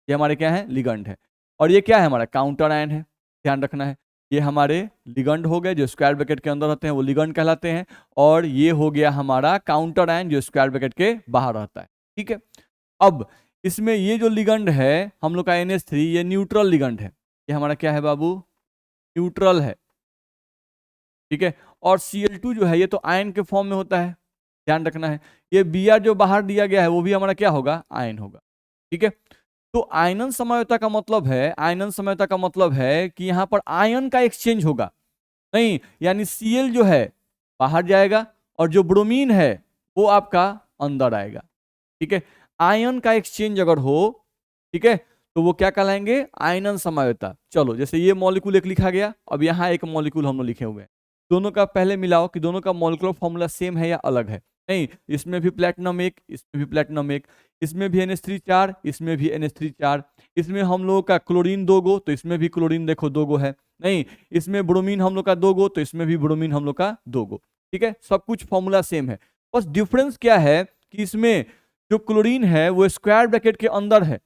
ये हमारे क्या है, लिगंड है। और ये क्या है, हमारा काउंटर आयन है, ध्यान रखना है। ये हमारे लिगंड हो गए, जो स्क्वायर ब्रैकेट के अंदर रहते हैं वो लिगंड कहलाते हैं, और ये हो गया हमारा काउंटर आयन जो स्क्वायर ब्रैकेट के बाहर रहता है। ठीक है, अब इसमें ये जो लिगंड है हम लोग का NH3, ये न्यूट्रल लिगंड है। ये हमारा क्या है बाबू, न्यूट्रल है। ठीक है, और Cl2 जो है ये तो आयन के फॉर्म में होता है, ध्यान रखना है। ये Br जो बाहर दिया गया है वो भी हमारा क्या होगा, आयन होगा। ठीक है, तो आयनन समवेता का मतलब है, आयनन समवेता का मतलब है कि यहां पर आयन का एक्सचेंज होगा। नहीं, यानी Cl जो है बाहर जाएगा और जो ब्रोमीन है वो आपका अंदर आएगा। ठीक है, आयन का एक्सचेंज अगर हो, ठीक है, तो वो क्या कहलाएंगे, आयनन समवेता। चलो, जैसे ये मॉलिक्यूल एक लिखा गया, अब यहाँ एक मॉलिक्यूल हम लोग लिखे हुए हैं, दोनों का पहले मिलाओ कि दोनों का मॉलिक्यूलर फॉर्मूला सेम है या अलग है। नहीं, इसमें भी प्लेटिनम 1, इसमें भी प्लेटिनम 1, इसमें भी NH3 4, इसमें भी NH3 4, इसमें हम लोगों का क्लोरीन 2 गो, तो इसमें भी क्लोरीन देखो 2 गो है। नहीं, इसमें ब्रोमीन हम लोग का 2 गो, तो इसमें भी ब्रोमीन हम लोग का 2 गो। ठीक है, सब कुछ फॉर्मूला सेम है, बस डिफरेंस क्या है कि इसमें जो क्लोरीन है वो स्क्वायर ब्रैकेट के अंदर है,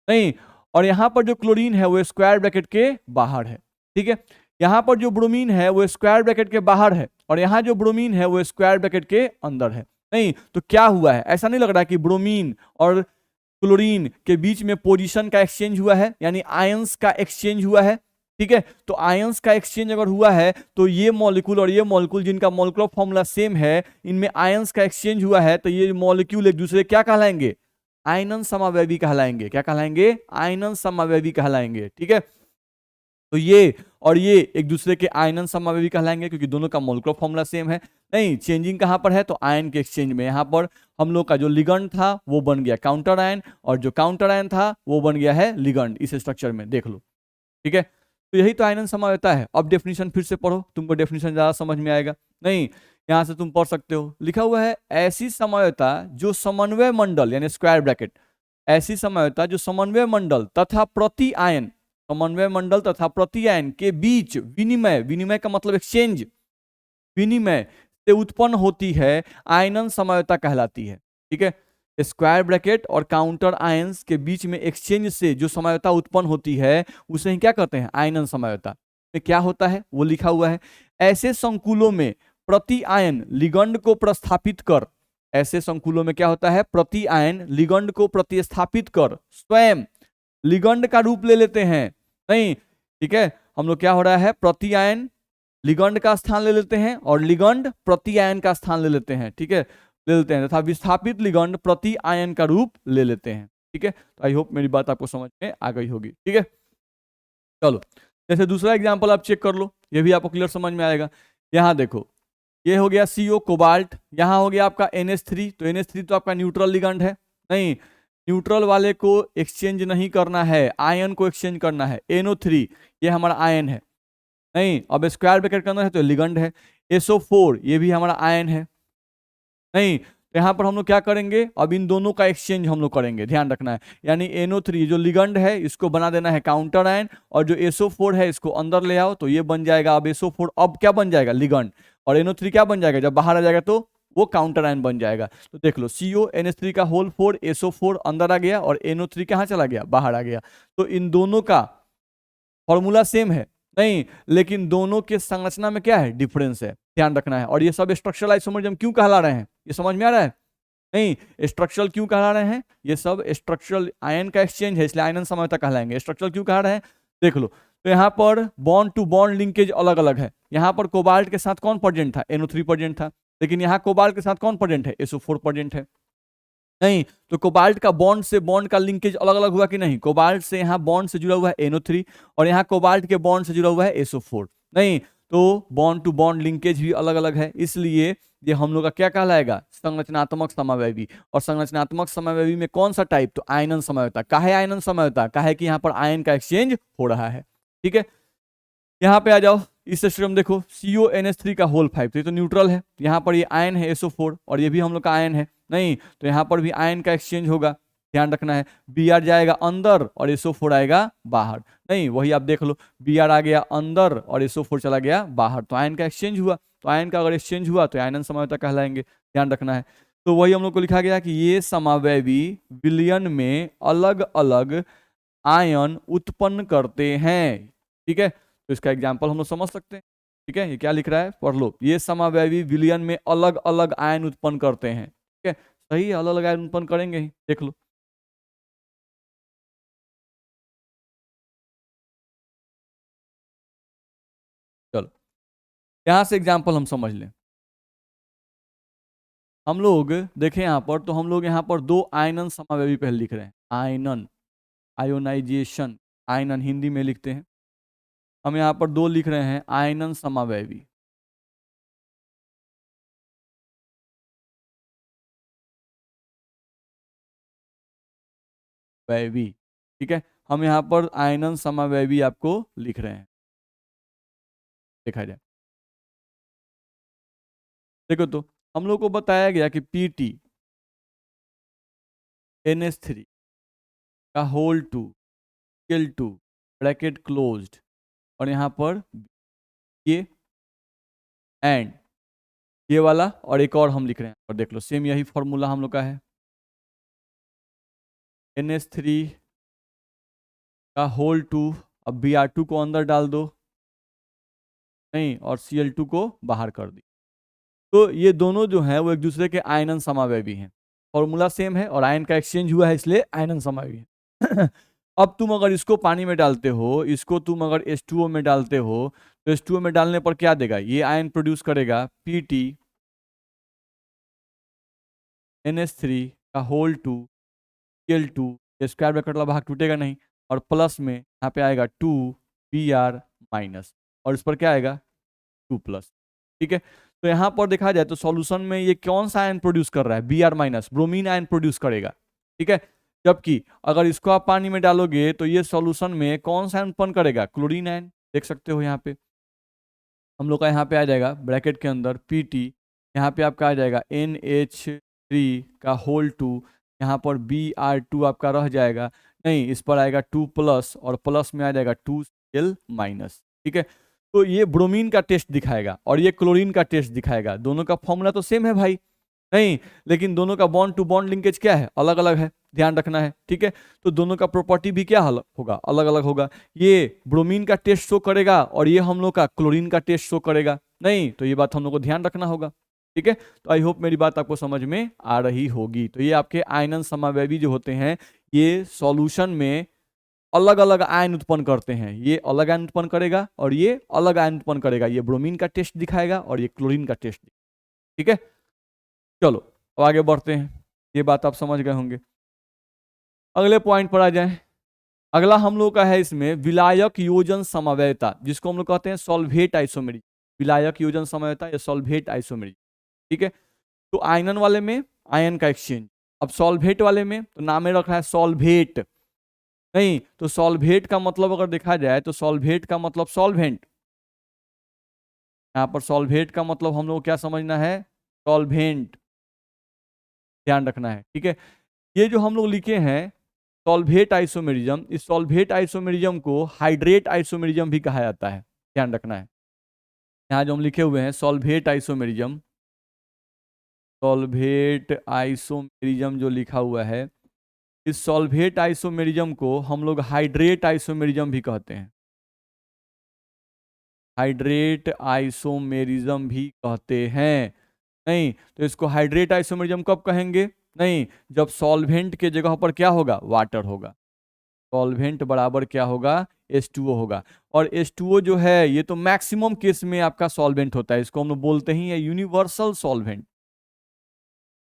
नहीं, और यहां पर जो क्लोरीन है वो स्क्वायर ब्रैकेट के बाहर है। ठीक है, यहां पर जो ब्रोमीन है वो स्क्वायर ब्रैकेट के बाहर है और यहां जो ब्रोमीन है वो स्क्वायर ब्रैकेट के अंदर है। नहीं, तो क्या हुआ है, ऐसा नहीं लग रहा कि ब्रोमीन और क्लोरीन के बीच में पोजीशन का एक्सचेंज हुआ है, यानी आयंस का एक्सचेंज हुआ है। ठीक है, तो आयंस का एक्सचेंज अगर हुआ है तो ये मॉलिक्यूल और ये मॉलिक्यूल जिनका मॉलिक्यूलर फॉर्मूला सेम है, इनमें आयंस का एक्सचेंज हुआ है, तो ये मॉलिक्यूल एक दूसरे क्या कहलाएंगे, आयनन समावयवी कहलाएंगे। क्या कहलाएंगे, आयनन समावयवी कहलाएंगे। ठीक है, तो ये और ये एक दूसरे के आयनन समावयवी कहलाएंगे क्योंकि दोनों का मॉलिक्यूलर फॉर्मूला सेम है। नहीं, चेंजिंग कहां पर है, तो आयन के एक्सचेंज में। यहां पर हम लोग का जो लिगंड था वो बन गया काउंटर आयन और जो काउंटर आयन था वो बन गया है लिगंड, इस स्ट्रक्चर में देख लो। ठीक है, तो यही तो आयनन समावयता है। अब डेफिनेशन फिर से पढ़ो, तुमको डेफिनेशन ज्यादा समझ में आएगा। नहीं, यहां से तुम पढ़ सकते हो, लिखा हुआ है ऐसी समवयता जो समन्वय मंडल यानी स्क्वायर ब्रैकेट, ऐसी समवयता जो समन्वय मंडल तथा प्रति आयन, समन्वय मंडल तथा प्रति आयन के बीच विनिमय, विनिमय का मतलब एक्सचेंज, विनिमय से उत्पन्न होती है, आयनन समवयता कहलाती है। ठीक है, स्क्वायर ब्रैकेट और काउंटर आयंस के बीच में एक्सचेंज से जो समवयता उत्पन्न होती है उसे ही क्या कहते हैं, आयनन समवयता। क्या होता है वो लिखा हुआ है, ऐसे संकुलों में प्रति आयन लिगंड को प्रस्थापित कर, ऐसे संकुलों में क्या होता है, प्रति आयन लिगंड को प्रतिस्थापित कर स्वयं लिगंड का रूप ले लेते हैं। नहीं, ठीक है, हम लोग क्या हो रहा है, प्रति आयन लिगंड का स्थान ले लेते हैं और लिगंड प्रति आयन का स्थान ले लेते हैं। ठीक है, ले लेते हैं तथा विस्थापित लिगंड प्रति आयन का रूप ले लेते हैं। ठीक है, तो आई होप मेरी बात आपको समझ में आ गई होगी। ठीक है, चलो जैसे दूसरा एग्जांपल आप चेक कर लो, ये भी आपको क्लियर समझ में आएगा। यहाँ देखो, ये हो गया CO कोबाल्ट, यहाँ हो गया आपका NH3, तो NH3 तो आपका न्यूट्रल लिगंड है, नहीं न्यूट्रल वाले को एक्सचेंज नहीं करना है, आयन को एक्सचेंज करना है। NO3 ये हमारा आयन है, नहीं अब स्क्वायर ब्रैकेट के अंदर है तो लिगंड है। SO4 ये भी हमारा आयन है, नहीं तो यहाँ पर हम लोग क्या करेंगे, अब इन दोनों का एक्सचेंज हम लोग करेंगे, ध्यान रखना है। यानी NO3 जो लिगंड है इसको बना देना है काउंटर आयन, और जो SO4 है इसको अंदर ले आओ तो ये बन जाएगा। अब SO4 अब क्या बन जाएगा, लिगंड, और NO3 क्या बन जाएगा, जब बाहर आ जाएगा तो वो काउंटर आयन बन जाएगा। तो देख लो CO NH3 का होल 4, SO4 अंदर आ गया और NO3 कहाँ चला गया, बाहर आ गया। तो इन दोनों का फॉर्मूला सेम है, नहीं लेकिन दोनों के संरचना में क्या है, डिफरेंस है, ध्यान रखना है। और ये सब स्ट्रक्चरल आइसोमरिज्म क्यों कहला रहे हैं, ये समझ में आ रहा है, नहीं स्ट्रक्चरल क्यों कहला रहे हैं, ये सब स्ट्रक्चरल आयन का एक्सचेंज है इसलिए आयन समझौता कहलाएंगे। स्ट्रक्चरल क्यों कह रहे हैं, देख लो, तो यहाँ पर बॉन्ड टू बॉन्ड लिंकेज अलग अलग है। यहाँ पर कोबाल्ट के साथ कौन प्रेजेंट था, NO3 प्रेजेंट था, लेकिन यहाँ कोबाल्ट के साथ कौन प्रेजेंट है, SO4 प्रेजेंट है। नहीं तो कोबाल्ट का बॉन्ड से बॉन्ड का लिंकेज अलग अलग हुआ कि नहीं, कोबाल्ट से यहाँ बॉन्ड से जुड़ा हुआ है NO3 और यहाँ कोबाल्ट के बॉन्ड से जुड़ा हुआ है SO4, नहीं तो बॉन्ड टू बॉन्ड लिंकेज भी अलग अलग है, इसलिए ये हम लोग का क्या कहलाएगा, संरचनात्मक समवैवी। और संरचनात्मक समवैवी में कौन सा टाइप, तो आयनन समवैधता। काहे आयनन समवैधता, काहे कि यहाँ पर आयन का एक्सचेंज हो रहा है। ठीक है, यहाँ पे आ जाओ, इस सिस्टम देखो CO NH3 का होल 5, तो ये तो न्यूट्रल है, यहाँ पर ये आयन है SO4 और ये भी हम लोग का आयन है, नहीं तो यहाँ पर भी आयन का एक्सचेंज होगा, ध्यान रखना है। Br जाएगा अंदर और SO4 आएगा बाहर, नहीं वही आप देख लो, Br आ गया अंदर और SO4 चला गया बाहर, तो आयन का एक्सचेंज हुआ। तो आयन का अगर एक्सचेंज हुआ तो आयनन समवैधता कहलाएंगे, ध्यान रखना है। तो वही हम लोग को लिखा गया कि ये समवैवी विलयन में अलग अलग आयन उत्पन्न करते हैं। ठीक है, तो इसका एग्जाम्पल हम लोग समझ सकते हैं। ठीक है, ये क्या लिख रहा है, पढ़ लो, ये समवैवी विलयन में अलग अलग आयन उत्पन्न करते हैं। ठीक है, सही है, अलग अलग आयन उत्पन्न करेंगे ही, देख लो। चलो यहां से एग्जाम्पल हम समझ लें। हम लोग देखें यहाँ पर, तो हम लोग यहाँ पर दो आयनन समवैवी पहले लिख रहे हैं, आयनन, आयोनाइजेशन, आयनन हिंदी में लिखते हैं। हम यहाँ पर दो लिख रहे हैं आयनन समवैवी। वैवी, ठीक है, हम यहाँ पर आयनन समवैवी आपको लिख रहे हैं, देखा जाए। देखो तो हम लोग को बताया गया कि PT NH3 का होल 2 Cl2 ब्रैकेट क्लोज्ड, और यहाँ पर ये एंड ये वाला, और एक और हम लिख रहे हैं, और देख लो सेम यही फॉर्मूला हम लोग का है। NH3 का होल 2, अब Br2 को अंदर डाल दो, नहीं और Cl2 को बाहर कर दी। तो ये दोनों जो हैं वो एक दूसरे के आयनन समवैवी हैं, फॉर्मूला सेम है और आयन का एक्सचेंज हुआ है इसलिए आयनन समवैवी है। अब तुम अगर इसको पानी में डालते हो, इसको तुम अगर H2O में डालते हो, तो H2O में डालने पर क्या देगा, ये आयन प्रोड्यूस करेगा PT NH3 का होल 2 Cl2, स्क्वायर ब्रैकेट वाला भाग टूटेगा नहीं, और प्लस में यहाँ पे आएगा 2 Br माइनस, और इस पर क्या आएगा 2 प्लस। ठीक है, तो यहाँ पर देखा जाए तो सॉल्यूशन में ये कौन सा आयन प्रोड्यूस कर रहा है, Br minus, bromine ion produce करेगा। ठीक है, जबकि अगर इसको आप पानी में डालोगे तो ये सॉल्यूशन में कौन सा आयन उत्पन्न करेगा, क्लोरीन आयन, देख सकते हो यहाँ पे हम लोग का यहाँ पे आ जाएगा ब्रैकेट के अंदर PT, यहाँ पे आपका आ जाएगा NH3 का होल 2, यहाँ पर Br2 आपका रह जाएगा, नहीं इस पर आएगा 2 प्लस, और प्लस में आ जाएगा 2Cl माइनस। ठीक है, तो ये ब्रोमीन का टेस्ट दिखाएगा और ये क्लोरीन का टेस्ट दिखाएगा, दोनों का फॉर्मूला तो सेम है भाई, नहीं लेकिन दोनों का बॉन्ड टू बॉन्ड लिंकेज क्या है, अलग अलग है, ध्यान रखना है। ठीक है, तो दोनों का प्रॉपर्टी भी क्या होगा, अलग अलग होगा। ये ब्रोमीन का टेस्ट शो करेगा और ये हम लोग का क्लोरीन का टेस्ट शो करेगा, नहीं तो ये बात हम लोग को ध्यान रखना होगा। ठीक है, तो आई होप मेरी बात आपको समझ में आ रही होगी। तो ये आपके आयनन समवैवी जो होते हैं, ये सॉल्यूशन में अलग अलग आयन उत्पन्न करते हैं। ये अलग आयन उत्पन्न करेगा और ये अलग आयन उत्पन्न करेगा। ये ब्रोमीन का टेस्ट दिखाएगा और ये क्लोरीन का टेस्ट। ठीक है, चलो अब आगे बढ़ते हैं। ये बात आप समझ गए होंगे। अगले पॉइंट पर आ जाए। अगला हम लोग का है इसमें विलायक योजन समवयता, जिसको हम लोग कहते हैं सॉल्वेट आइसोमेरिज्म। विलायक योजन समवयता या सॉल्वेट आइसोमेरिज्म। ठीक है, तो आयनन वाले में आयन का एक्सचेंज, अब सॉल्वेट वाले में तो नाम में रखा है सॉल्वेट। नहीं तो सॉल्वेट का मतलब अगर देखा जाए तो सॉल्वेट का मतलब सॉल्वेंट। यहां पर सॉल्वेट का मतलब हम लोग क्या समझना है, सॉल्वेंट, ध्यान रखना है। ठीक है, ये जो हम लोग लिखे हैं सॉल्वेट आइसोमेरिज्म, इस सॉल्वेट आइसोमेरिज्म को हाइड्रेट आइसोमेरिज्म भी कहा जाता है। ध्यान रखना है, यहाँ जो हम लिखे हुए हैं सॉल्वेट आइसोमेरिज्म, सॉल्वेट आइसोमेरिज्म जो लिखा हुआ है, इस सॉल्वेट आइसोमेरिज्म को हम लोग हाइड्रेट आइसोमेरिज्म भी कहते हैं। हाइड्रेट आइसोमेरिज्म भी कहते हैं। नहीं तो इसको हाइड्रेट आइसोमेरिज्म कब कहेंगे, नहीं जब सॉल्वेंट के जगह पर क्या होगा, वाटर होगा। सॉल्वेंट बराबर क्या होगा, H2O होगा। और H2O जो है ये तो मैक्सिमम केस में आपका सॉल्वेंट होता है। इसको हम लोग बोलते ही है यूनिवर्सल सॉल्वेंट,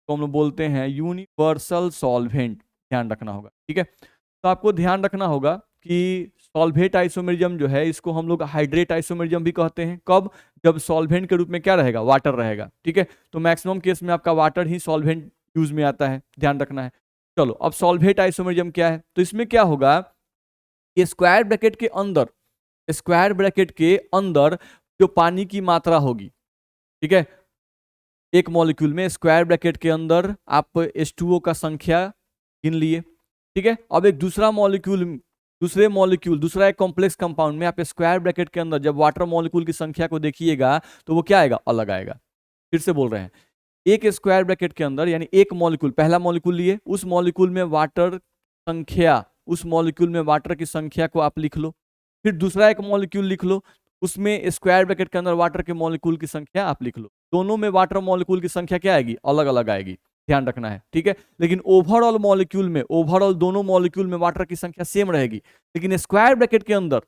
तो हम लोग बोलते हैं यूनिवर्सल सॉल्वेंट। ध्यान रखना होगा। ठीक है, तो आपको ध्यान रखना होगा कि सॉल्वेट आइसोमेरिज्म जो है इसको हम लोग हाइड्रेट आइसोमेरिज्म भी कहते हैं। कब, जब सॉल्वेंट के रूप में क्या रहेगा, वाटर रहेगा। ठीक है, तो मैक्सिमम केस में आपका वाटर ही सॉल्वेंट यूज में आता है, ध्यान रखना है। चलो अब सॉल्वेट आइसोमेरिज्म क्या है, तो इसमें क्या होगा, स्क्वायर ब्रैकेट के अंदर, स्क्वायर ब्रैकेट के अंदर जो पानी की मात्रा होगी, ठीक है, एक मॉलिक्यूल में स्क्वायर ब्रैकेट के अंदर आप H2O का संख्या गिन लिए। ठीक है, अब एक दूसरा मॉलिक्यूल, दूसरा एक कॉम्प्लेक्स कंपाउंड में आप स्क्वायर ब्रैकेट के अंदर जब वाटर मॉलिक्यूल की संख्या को देखिएगा तो वो क्या आएगा, अलग आएगा। फिर से बोल रहे हैं, एक स्क्वायर ब्रैकेट के अंदर यानी एक मॉलिक्यूल, पहला मॉलिक्यूल लिए, उस मॉलिक्यूल में वाटर संख्या, उस मॉलिक्यूल में वाटर की संख्या को आप लिख लो। फिर दूसरा एक मॉलिक्यूल लिख लो, उसमें स्क्वायर ब्रैकेट के अंदर वाटर के मॉलिक्यूल की संख्या आप लिख लो। दोनों में वाटर मॉलिक्यूल की संख्या क्या आएगी, अलग अलग आएगी, ध्यान रखना है। ठीक है, लेकिन ओवरऑल मॉलिक्यूल में, ओवरऑल दोनों मॉलिक्यूल में वाटर की संख्या सेम रहेगी। लेकिन स्क्वायर ब्रैकेट के अंदर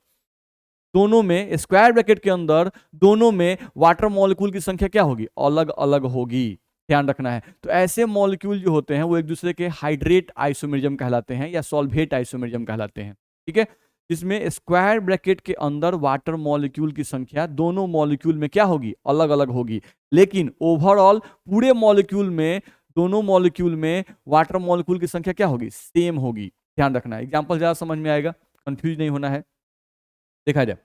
दोनों में, स्क्वायर ब्रैकेट के अंदर दोनों में वाटर मॉलिक्यूल की संख्या क्या होगी, अलग अलग होगी, ध्यान रखना है। तो ऐसे मॉलिक्यूल जो होते हैं वो एक दूसरे के हाइड्रेट आइसोमेरिज्म कहलाते हैं या सॉल्वेट आइसोमेरिज्म कहलाते हैं। ठीक है, जिसमें स्क्वायर ब्रैकेट के अंदर वाटर मॉलिक्यूल की संख्या दोनों मॉलिक्यूल में क्या होगी, अलग अलग होगी। लेकिन ओवरऑल पूरे मॉलिक्यूल में, दोनों मॉलिक्यूल में वाटर मॉलिक्यूल की संख्या क्या होगी, सेम होगी, ध्यान रखना है। एग्जाम्पल ज्यादा समझ में आएगा, कंफ्यूज नहीं होना है। देखा जाए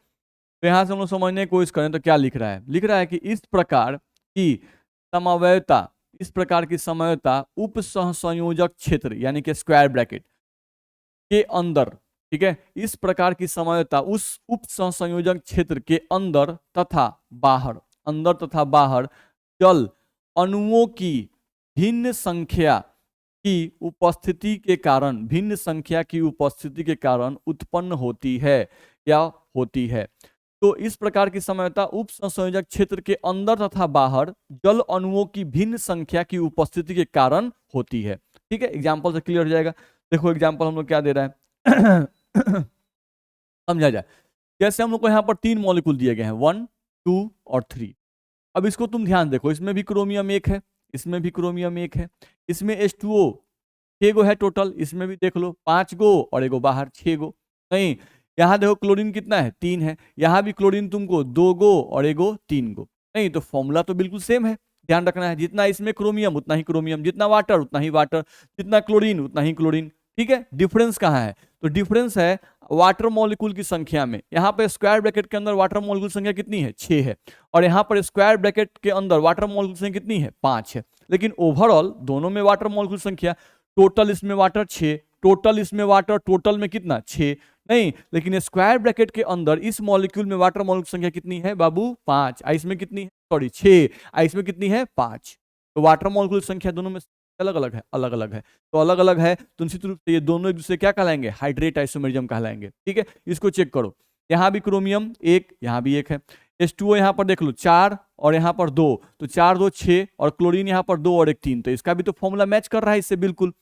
तो यहां से हम लोग समझने की कोशिश करें तो क्या लिख रहा है, लिख रहा है कि इस प्रकार की समवयता, इस प्रकार की समवयता उप सहसंयोजक क्षेत्र यानी कि स्क्वायर ब्रैकेट के अंदर, ठीक है, इस प्रकार की समवयता उस उप सहसंयोजक क्षेत्र के अंदर तथा बाहर, अंदर तथा बाहर जल अणुओं की भिन्न संख्या की उपस्थिति के कारण, भिन्न संख्या की उपस्थिति के कारण उत्पन्न होती है या होती है। तो इस प्रकार की समवयता उप सहसंयोजक क्षेत्र के अंदर तथा बाहर जल अणुओं की भिन्न संख्या की उपस्थिति के कारण होती है। ठीक है, एग्जाम्पल से क्लियर हो जाएगा। देखो एग्जाम्पल हम लोग क्या दे रहा है समझा जाए। जैसे हम लोग को यहाँ पर 3 मॉलिक्यूल दिए गए हैं, 1, 2 और 3। अब इसको तुम ध्यान देखो, इसमें भी क्रोमियम 1 है, इसमें भी क्रोमियम 1 है, इसमें H2O 6 गो है टोटल, इसमें भी देख लो 5 गो और एगो बाहर 6 गो। नहीं, यहाँ देखो क्लोरीन कितना है, 3 है, यहाँ भी क्लोरीन तुमको 2 गो और एगो 3 गो। नहीं तो फॉर्मूला तो बिल्कुल सेम है, ध्यान रखना है, जितना इसमें क्रोमियम उतना ही क्रोमियम, जितना वाटर उतना ही वाटर, जितना क्लोरीन उतना ही क्लोरीन। ठीक है, डिफरेंस कहाँ है, तो डिफरेंस है वाटर मॉलिक्यूल की संख्या में। यहाँ पे स्क्वायर ब्रैकेट के अंदर वाटर मॉलिक्यूल संख्या कितनी है, 6 है, और यहाँ पर स्क्वायर ब्रैकेट के अंदर वाटर मॉलिक्यूल संख्या कितनी है, 5 है। लेकिन ओवरऑल दोनों में वाटर मॉलिक्यूल संख्या, टोटल इसमें वाटर 6, टोटल इसमें वाटर, टोटल में कितना 6, नहीं, लेकिन स्क्वायर ब्रैकेट के अंदर इस मॉलिक्यूल में वाटर मॉलिक्यूल संख्या कितनी है बाबू, 5, इसमें कितनी है, सॉरी 6, इसमें कितनी है 5। तो वाटर मॉलिक्यूल संख्या दोनों में अलग अलग है, अलग अलग है, तो अलग अलग है तो निश्चित रूप से ये दोनों एक दूसरे क्या कहलाएंगे, हाइड्रेट आइसोमेरिज्म कहलाएंगे। ठीक है, इसको चेक करो, यहाँ भी क्रोमियम 1, यहाँ भी 1 है, H2O यहाँ पर देख लो 4 और यहाँ पर 2, तो 4 2 6, और क्लोरीन यहाँ पर 2 और 1 3, तो इसका भी तो फॉर्मूला मैच कर रहा है इससे बिल्कुल।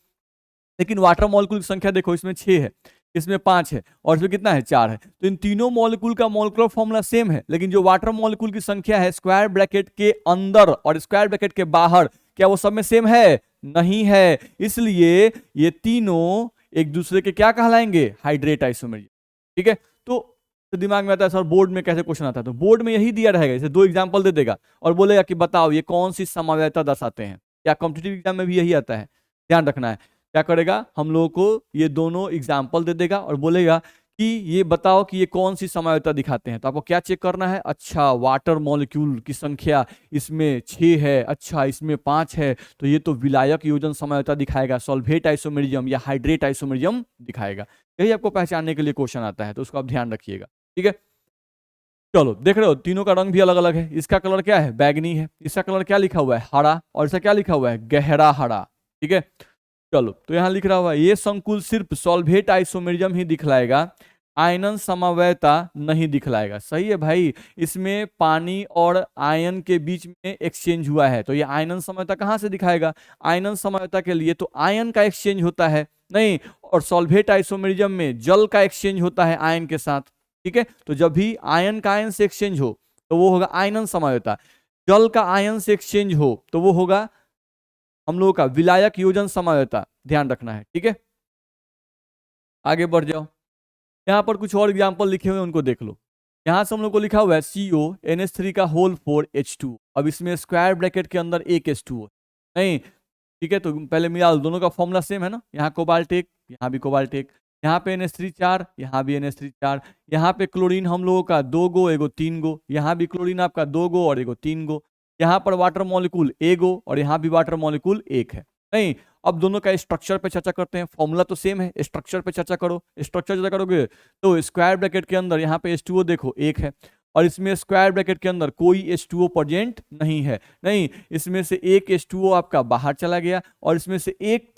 लेकिन वाटर मॉलिक्यूल की संख्या देखो इसमें 6 है, इसमें 5 है और इसमें कितना है 4 है। तो इन तीनों मॉलिक्यूल का मॉलिक्यूलर फॉर्मूला सेम है, लेकिन जो वाटर मॉलिक्यूल की संख्या है स्क्वायर ब्रैकेट के अंदर और स्क्वायर ब्रैकेट के बाहर, क्या वो सब में सेम है? नहीं है। इसलिए ये तीनों एक दूसरे के क्या कहलाएंगे? Hydrate isomer. ठीक है, तो दिमाग में आता है सर बोर्ड में कैसे क्वेश्चन आता है, तो बोर्ड में यही दिया रहेगा, जैसे 2 एग्जांपल दे देगा और बोलेगा कि बताओ ये कौन सी समवायता दर्शाते हैं। या कॉम्पिटिटिव एग्जाम में भी यही आता है, ध्यान रखना है। क्या करेगा, हम लोगों को ये दोनों एग्जाम्पल दे देगा और बोलेगा कि ये बताओ कि ये कौन सी समवायता दिखाते हैं। तो आपको क्या चेक करना है? अच्छा, वाटर मॉलिक्यूल की संख्या इसमें 6 है, अच्छा इसमें 5 है, तो ये तो विलायक योजन समवायता दिखाएगा, सॉल्वेट आइसोमेरिज्म या हाइड्रेट आइसोमेरिज्म दिखाएगा। यही आपको पहचानने के लिए क्वेश्चन आता है, तो उसको आप ध्यान रखिएगा। ठीक है, चलो देख रहे हो तीनों का रंग भी अलग अलग है। इसका कलर क्या है? बैगनी है। इसका कलर क्या लिखा हुआ है? हरा। और इसका क्या लिखा हुआ है? गहरा हरा। ठीक है, चलो तो यहां लिख रहा हुआ है ये संकुल सिर्फ सॉल्वेट आइसोमेरिज्म ही दिखलाएगा, आयनन समवायता नहीं दिखलाएगा। सही है भाई, इसमें पानी और आयन के बीच में एक्सचेंज हुआ है, तो ये आयनन समवायता कहां से दिखाएगा? आयनन समवायता के लिए तो आयन का एक्सचेंज होता है नहीं, और सॉल्वेट आइसोमेरिज्म में जल का एक्सचेंज होता है आयन के साथ। ठीक है, तो जब भी आयन का आयन से एक्सचेंज हो तो वो होगा आयनन समवायता, जल का आयन से एक्सचेंज हो तो वो होगा हम लोगों का विलायक योजन समवायता। ध्यान रखना है। ठीक है, आगे बढ़ जाओ। यहां पर कुछ और एग्जांपल लिखे हुए हैं, उनको देख लो। यहां से हम लोग को लिखा हुआ है CONH3 का होल 4H2। अब इसमें स्क्वायर ब्रैकेट के अंदर एक H2O नहीं। ठीक है, तो पहले मिला दोनों का फॉर्मूला सेम है ना, यहाँ कोबाल्ट एक, यहाँ भी कोबाल्ट एक, यहाँ पे NH3 4, यहाँ भी NH3 4, यहाँ पे क्लोरीन हम लोगों का 2 गो एगो 3 गो, यहाँ भी क्लोरीन आपका 2 गो और एगो 3 गो, यहाँ पर वाटर मॉलिक्यूल एगो और यहाँ भी वाटर मॉलिक्यूल एक है नहीं। अब दोनों का स्ट्रक्चर पे चर्चा करते हैं, फॉर्मूला तो सेम है, स्ट्रक्चर पे चर्चा करो। स्ट्रक्चर चर्चा करोगे तो स्क्वायर ब्रैकेट के अंदर यहाँ पे H2O देखो एक है, और इसमें स्क्वायर ब्रैकेट के अंदर कोई H2O प्रेजेंट नहीं है नहीं, इसमें से एक H2O आपका बाहर चला गया और इसमें से एक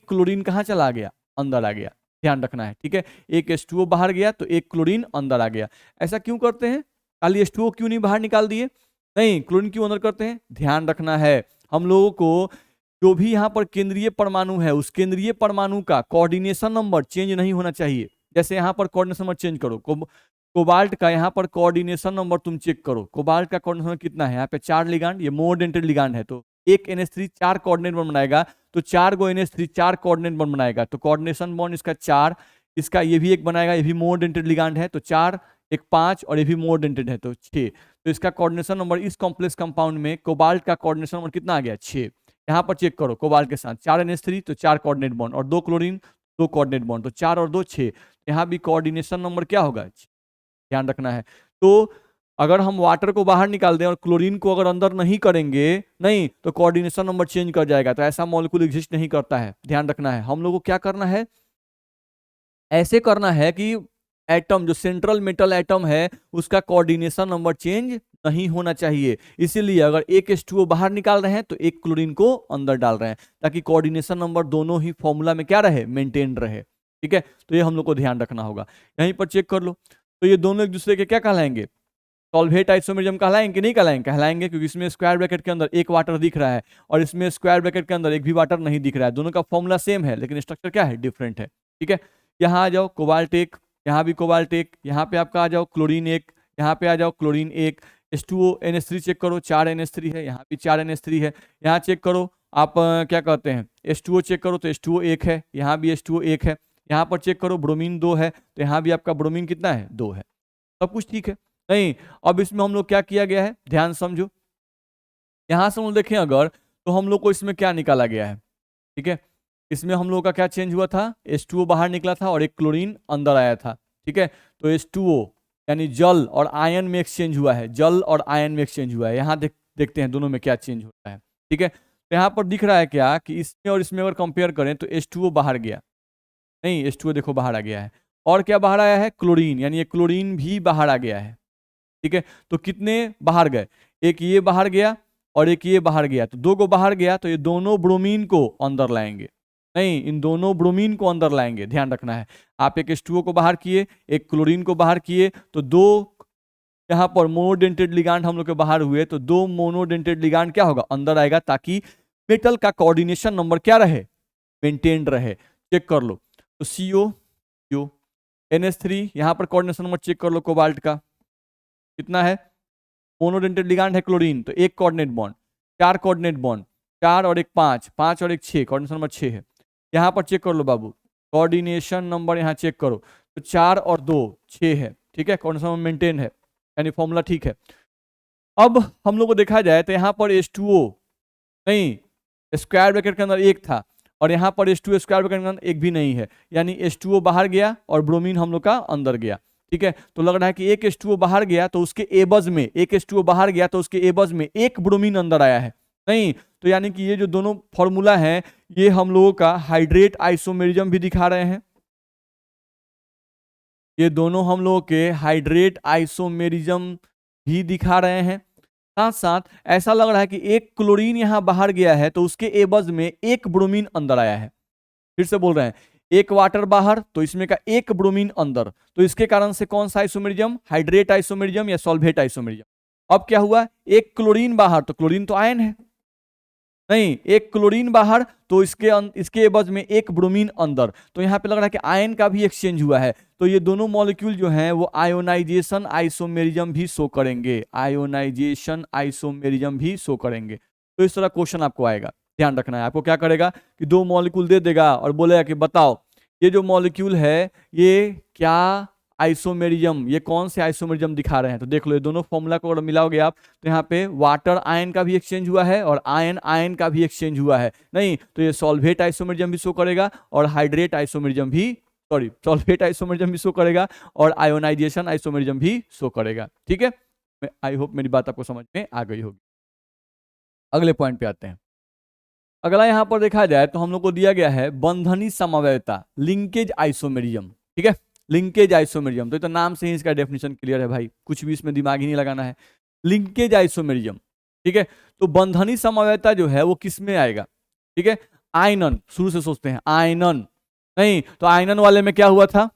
क्लोरीन कहाँ चला गया? अंदर आ गया। ध्यान रखना है। ठीक है, एक H2O बाहर गया तो एक क्लोरीन अंदर आ गया। ऐसा क्यों करते हैं? खाली H2O क्यों नहीं बाहर निकाल दिए? नहीं, क्लोरीन क्यों अंदर करते हैं? ध्यान रखना है, हम लोगों को जो भी यहाँ पर केंद्रीय परमाणु है उस केंद्रीय परमाणु का कोऑर्डिनेशन नंबर चेंज नहीं होना चाहिए। जैसे यहाँ पर कोऑर्डिनेशन नंबर चेंज करो, कोबाल्ट का यहाँ पर कोऑर्डिनेशन नंबर तुम चेक करो, कोबाल्ट का कोऑर्डिनेशन नंबर कितना है? यहाँ पे 4 लिगांड, ये मोर डेंटेड लिगांड है, तो एक NH3 4 कोऑर्डिनेट बॉन्ड बनाएगा, तो 4 गो NH3 4 कोऑर्डिनेट बॉन्ड बनाएगा, तो कोऑर्डिनेशन बॉन्ड इसका 4, इसका ये भी एक बनाएगा, ये भी मोर डेंटेड लिगांड है, तो 4 एक 5 और ये भी मोर डेंटेड है तो 6। तो इसका कोऑर्डिनेशन नंबर इस कॉम्प्लेक्स कंपाउंड में कोबाल्ट का कोऑर्डिनेशन नंबर कितना आ गया? 6। यहाँ पर चेक करो कोबाल्ट के साथ 4 NH3 तो 4 कोऑर्डिनेट बॉन्ड और 2 क्लोरीन 2 कोऑर्डिनेट बॉन्ड, तो 4 और 2 6। यहाँ भी कोऑर्डिनेशन नंबर क्या होगा? ध्यान रखना है। तो अगर हम वाटर को बाहर निकाल दें और क्लोरीन को अगर अंदर नहीं करेंगे नहीं तो कोऑर्डिनेशन नंबर चेंज कर जाएगा, तो ऐसा मॉलिक्यूल एग्जिस्ट नहीं करता है। ध्यान रखना है, हम लोग को क्या करना है? ऐसे करना है कि एटम जो सेंट्रल मेटल एटम है उसका कोऑर्डिनेशन नंबर चेंज नहीं होना चाहिए। इसीलिए अगर एक H2O बाहर निकाल रहे हैं तो एक क्लोरीन को अंदर डाल रहे हैं, ताकि कोऑर्डिनेशन नंबर दोनों ही फॉर्मूला में क्या रहे? मेंटेन रहे। ठीक है, तो ये हम लोग को ध्यान रखना होगा। यहीं पर चेक कर लो, तो ये दोनों एक दूसरे के क्या कहलाएंगे? सॉल्वेट आइसोमेरिज्म कहलाएंगे कि नहीं कहलाएंगे? कहलाएंगे, क्योंकि इसमें स्क्वायर ब्रैकेट के अंदर एक वाटर दिख रहा है और इसमें स्क्वायर ब्रैकेट के अंदर एक भी वाटर नहीं दिख रहा है। दोनों का फॉर्मूला सेम है लेकिन स्ट्रक्चर क्या है? डिफरेंट है। ठीक है, यहाँ आ जाओ कोबाल्ट एक, यहाँ भी कोबाल्ट एक, यहाँ पे आपका आ जाओ क्लोरीन एक, यहाँ पे आ जाओ क्लोरीन एक, H2O NH3 चेक करो 4 NH3 है, यहाँ भी 4 NH3 है। यहाँ चेक करो आप क्या कहते हैं H2O चेक करो तो H2O एक है, यहाँ भी H2O एक है। यहाँ पर चेक करो ब्रोमीन 2 है, तो यहाँ भी आपका ब्रोमीन कितना है? 2 है। सब कुछ ठीक है नहीं। अब इसमें हम लोग क्या किया गया है? ध्यान समझो, यहां से हम लोग देखें अगर तो हम लोग को इसमें क्या निकाला गया है? ठीक है, इसमें हम लोग का क्या चेंज हुआ था? H2O बाहर निकला था और एक क्लोरीन अंदर आया था। ठीक है, तो H2O यानी जल और आयन में एक्सचेंज हुआ है, जल और आयन में एक्सचेंज हुआ है। यहाँ देखते हैं दोनों में क्या चेंज होता है। ठीक है, तो यहाँ पर दिख रहा है क्या कि इसमें और इसमें अगर कंपेयर करें तो H2O बाहर गया नहीं, H2O देखो बाहर आ गया है, और क्या बाहर आया है? क्लोरीन, यानी ये क्लोरीन भी बाहर आ गया है। ठीक है, तो कितने बाहर गए? एक ये बाहर गया और एक ये बाहर गया, तो 2 को बाहर गया, तो ये दोनों ब्रोमीन को अंदर लाएंगे नहीं, इन दोनों ब्रोमीन को अंदर लाएंगे। ध्यान रखना है, आप एक H2O को बाहर किए, एक क्लोरीन को बाहर किए, तो 2 यहाँ पर मोनोडेंटेड लिगांड हम लोग के बाहर हुए, तो 2 मोनोडेंटेड लिगांड क्या होगा? अंदर आएगा, ताकि मेटल का कोऑर्डिनेशन नंबर क्या रहे? मेंटेन रहे। चेक कर लो, तो CO NH3 यहाँ पर कोऑर्डिनेशन नंबर चेक कर लो कोबाल्ट का कितना है, मोनोडेंटेड लिगांड है क्लोरीन तो एक कोऑर्डिनेट बॉन्ड, 4 कोऑर्डिनेट बॉन्ड, 4 और 1 5, 5 और 1 6, कोऑर्डिनेशन नंबर 6 है। यहाँ पर चेक कर लो बाबू, कोऑर्डिनेशन नंबर यहाँ चेक करो तो 4 और 2 6 है, ठीक है, कोऑर्डिनेशन नंबर मेंटेन है, यानी फॉर्मूला ठीक है। अब हम लोग को देखा जाए तो यहाँ पर H2O नहीं, स्क्वायर ब्रैकेट के अंदर एक था और यहाँ पर H2O स्क्वायर ब्रैकेट के अंदर एक भी नहीं है, यानी H2O बाहर गया और ब्रोमीन हम लोग का अंदर गया, ठीक है। तो लग रहा है कि एक H2O बाहर गया तो उसके एबज में, एक H2O बाहर गया तो उसके एबज में एक ब्रोमीन अंदर आया है, नहीं तो यानी कि ये जो दोनों फॉर्मूला हैं ये हम लोगों का हाइड्रेट आइसोमेरिज्म भी दिखा रहे हैं, ये दोनों हम लोगों के हाइड्रेट आइसोमेरिज्म भी दिखा रहे हैं। साथ साथ ऐसा लग रहा है कि एक क्लोरीन यहां बाहर गया है तो उसके एवज में एक ब्रोमीन अंदर आया है। फिर से बोल रहे हैं, एक वाटर बाहर तो इसमें का एक ब्रोमीन अंदर, तो इसके कारण से कौन सा आइसोमेरिज्म, हाइड्रेट आइसोमेरिज्म या सॉल्वेट आइसोमेरिज्म। अब क्या हुआ, एक क्लोरीन बाहर तो क्लोरीन तो आयन है, नहीं एक क्लोरीन बाहर तो इसके एवज में एक ब्रोमीन अंदर, तो यहाँ पे लग रहा है कि आयन का भी एक्सचेंज हुआ है, तो ये दोनों मॉलिक्यूल जो हैं वो आयोनाइजेशन आइसोमेरिज्म भी शो करेंगे, आयोनाइजेशन आइसोमेरिज्म भी शो करेंगे। तो इस तरह क्वेश्चन आपको आएगा, ध्यान रखना है। आपको क्या करेगा कि दो मॉलिक्यूल दे देगा और बोलेगा कि बताओ ये जो मॉलिक्यूल है ये क्या आइसोमेरिज्म, ये कौन से आइसोमेरिज्म दिखा रहे हैं। तो देख लो ये दोनों फॉर्मूला को अगर मिलाओगे आप तो यहाँ पे वाटर आयन का भी एक्सचेंज हुआ है और आयन आयन का भी एक्सचेंज हुआ है, नहीं तो ये सॉल्वेट आइसोमेरिज्म भी शो करेगा और हाइड्रेट आइसोमेरिज्म भी, सॉरी सॉल्वेट आइसोमेरिज्म भी शो करेगा और आयोनाइजेशन आइसोमेरिज्म भी शो करेगा, ठीक है। आई होप मेरी बात आपको समझ में आ गई होगी। अगले पॉइंट पे आते हैं। अगला यहां पर देखा जाए तो हम लोग को दिया गया है बंधनी समवायता, लिंकेज आइसोमेरिज्म, ठीक है, लिंकेज आइसोमेरिज्म। तो नाम से ही इसका डेफिनेशन क्लियर है भाई, कुछ भी इसमें दिमाग ही नहीं लगाना है, लिंकेज आइसोमेरिज्म, ठीक है। तो बंधनी समवायता जो है वो किस में आएगा, ठीक है, आयनन, शुरू से सोचते हैं आयनन, नहीं तो आयनन वाले में क्या हुआ था,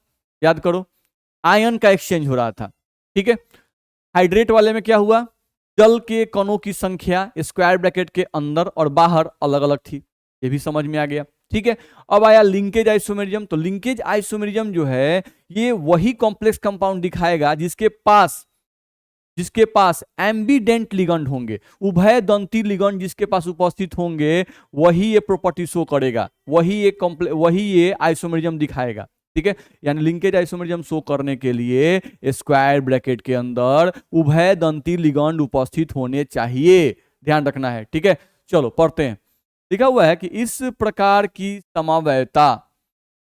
याद करो आयन का एक्सचेंज हो रहा था, ठीक है। हाइड्रेट वाले में क्या हुआ, जल के कणों की संख्या स्क्वायर ब्रैकेट के अंदर और बाहर अलग अलग थी, ये भी समझ में आ गया, ठीक है। अब आया लिंकेज आइसोमेरिज्म, तो लिंकेज आइसोमेरिज्म जो है ये वही कॉम्प्लेक्स कंपाउंड दिखाएगा जिसके पास एम्बीडेंट लिगेंड होंगे, उभय दंती लिगेंड जिसके पास उपस्थित होंगे वही ये प्रॉपर्टी शो करेगा, वही ये आइसोमेरिज्म दिखाएगा, ठीक है। यानी लिंकेज आइसोमेरिज्म शो करने के लिए स्क्वायर ब्रैकेट के अंदर उभय दंती लिगेंड उपस्थित होने चाहिए, ध्यान रखना है, ठीक है। चलो पढ़ते हैं। लिखा हुआ है कि इस प्रकार की समवायता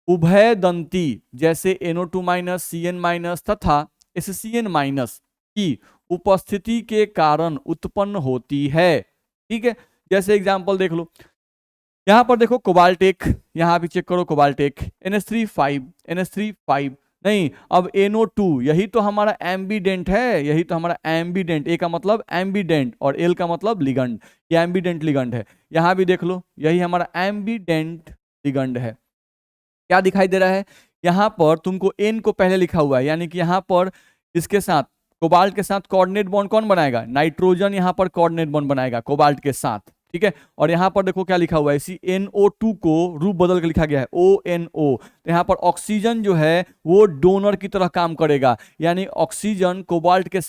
उभय दंती जैसे NO2- CN- तथा SCN- की उपस्थिति के कारण उत्पन्न होती है, ठीक है। जैसे एग्जांपल देख लो, यहां पर देखो कोबाल्ट एक, यहां भी चेक करो कोबाल्ट एक, NH3 5 नहीं, अब NO2 यही तो हमारा एम्बीडेंट है, यही तो हमारा एम्बीडेंट, ए का मतलब एम्बीडेंट और एल का मतलब लिगेंड, ये एम्बीडेंट लिगेंड है। यहां भी देख लो यही हमारा एम्बीडेंट लिगेंड है। क्या दिखाई दे रहा है, यहां पर तुमको N को पहले लिखा हुआ है, यानी कि यहां पर इसके साथ कोबाल्ट के साथ कोऑर्डिनेट बॉन्ड कौन बनाएगा, नाइट्रोजन यहां पर कोऑर्डिनेट बॉन्ड बनाएगा कोबाल्ट के साथ, ठीक है। और यहां पर देखो क्या लिखा हुआ है, इसी NO2 को रूप बदल के लिखा गया है ONO, तो यहां पर ऑक्सीजन जो है वो डोनर की तरह काम करेगा, यानी ऑक्सीजन कोबाल्ट के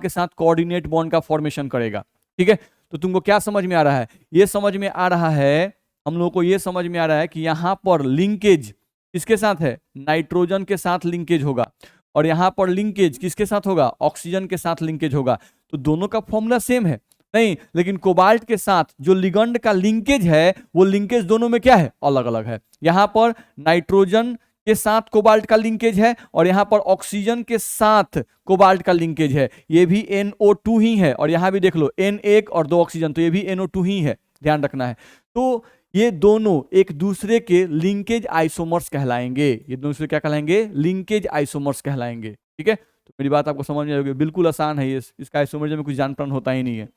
साथ कोऑर्डिनेट बॉन्ड का फॉर्मेशन करेगा, ठीक है। तो तुमको क्या समझ में आ रहा है, ये समझ में आ रहा है, हम लोग को ये समझ में आ रहा है कि यहां पर लिंकेज किसके साथ है, नाइट्रोजन के साथ लिंकेज होगा और यहां पर लिंकेज किसके साथ होगा, ऑक्सीजन के साथ लिंकेज होगा। तो दोनों का फॉर्मूला सेम है, नहीं लेकिन कोबाल्ट के साथ जो लिगेंड का लिंकेज है वो लिंकेज दोनों में क्या है, अलग अलग है। यहां पर नाइट्रोजन के साथ कोबाल्ट का लिंकेज है और यहां पर ऑक्सीजन के साथ कोबाल्ट का लिंकेज है, ये भी NO2 ही है, और यहां भी देख लो N1 और 2 ऑक्सीजन, तो ये भी NO2 ही है, ध्यान रखना है। तो ये दोनों एक दूसरे के लिंकेज आइसोमर्स कहलाएंगे, ये दूसरे क्या कहलाएंगे, लिंकेज आइसोमर्स कहलाएंगे, ठीक है। तो मेरी बात आपको समझ में आएगी, बिल्कुल आसान है ये, इसका आइसोमर्स में कुछ जान प्रान होता ही नहीं है।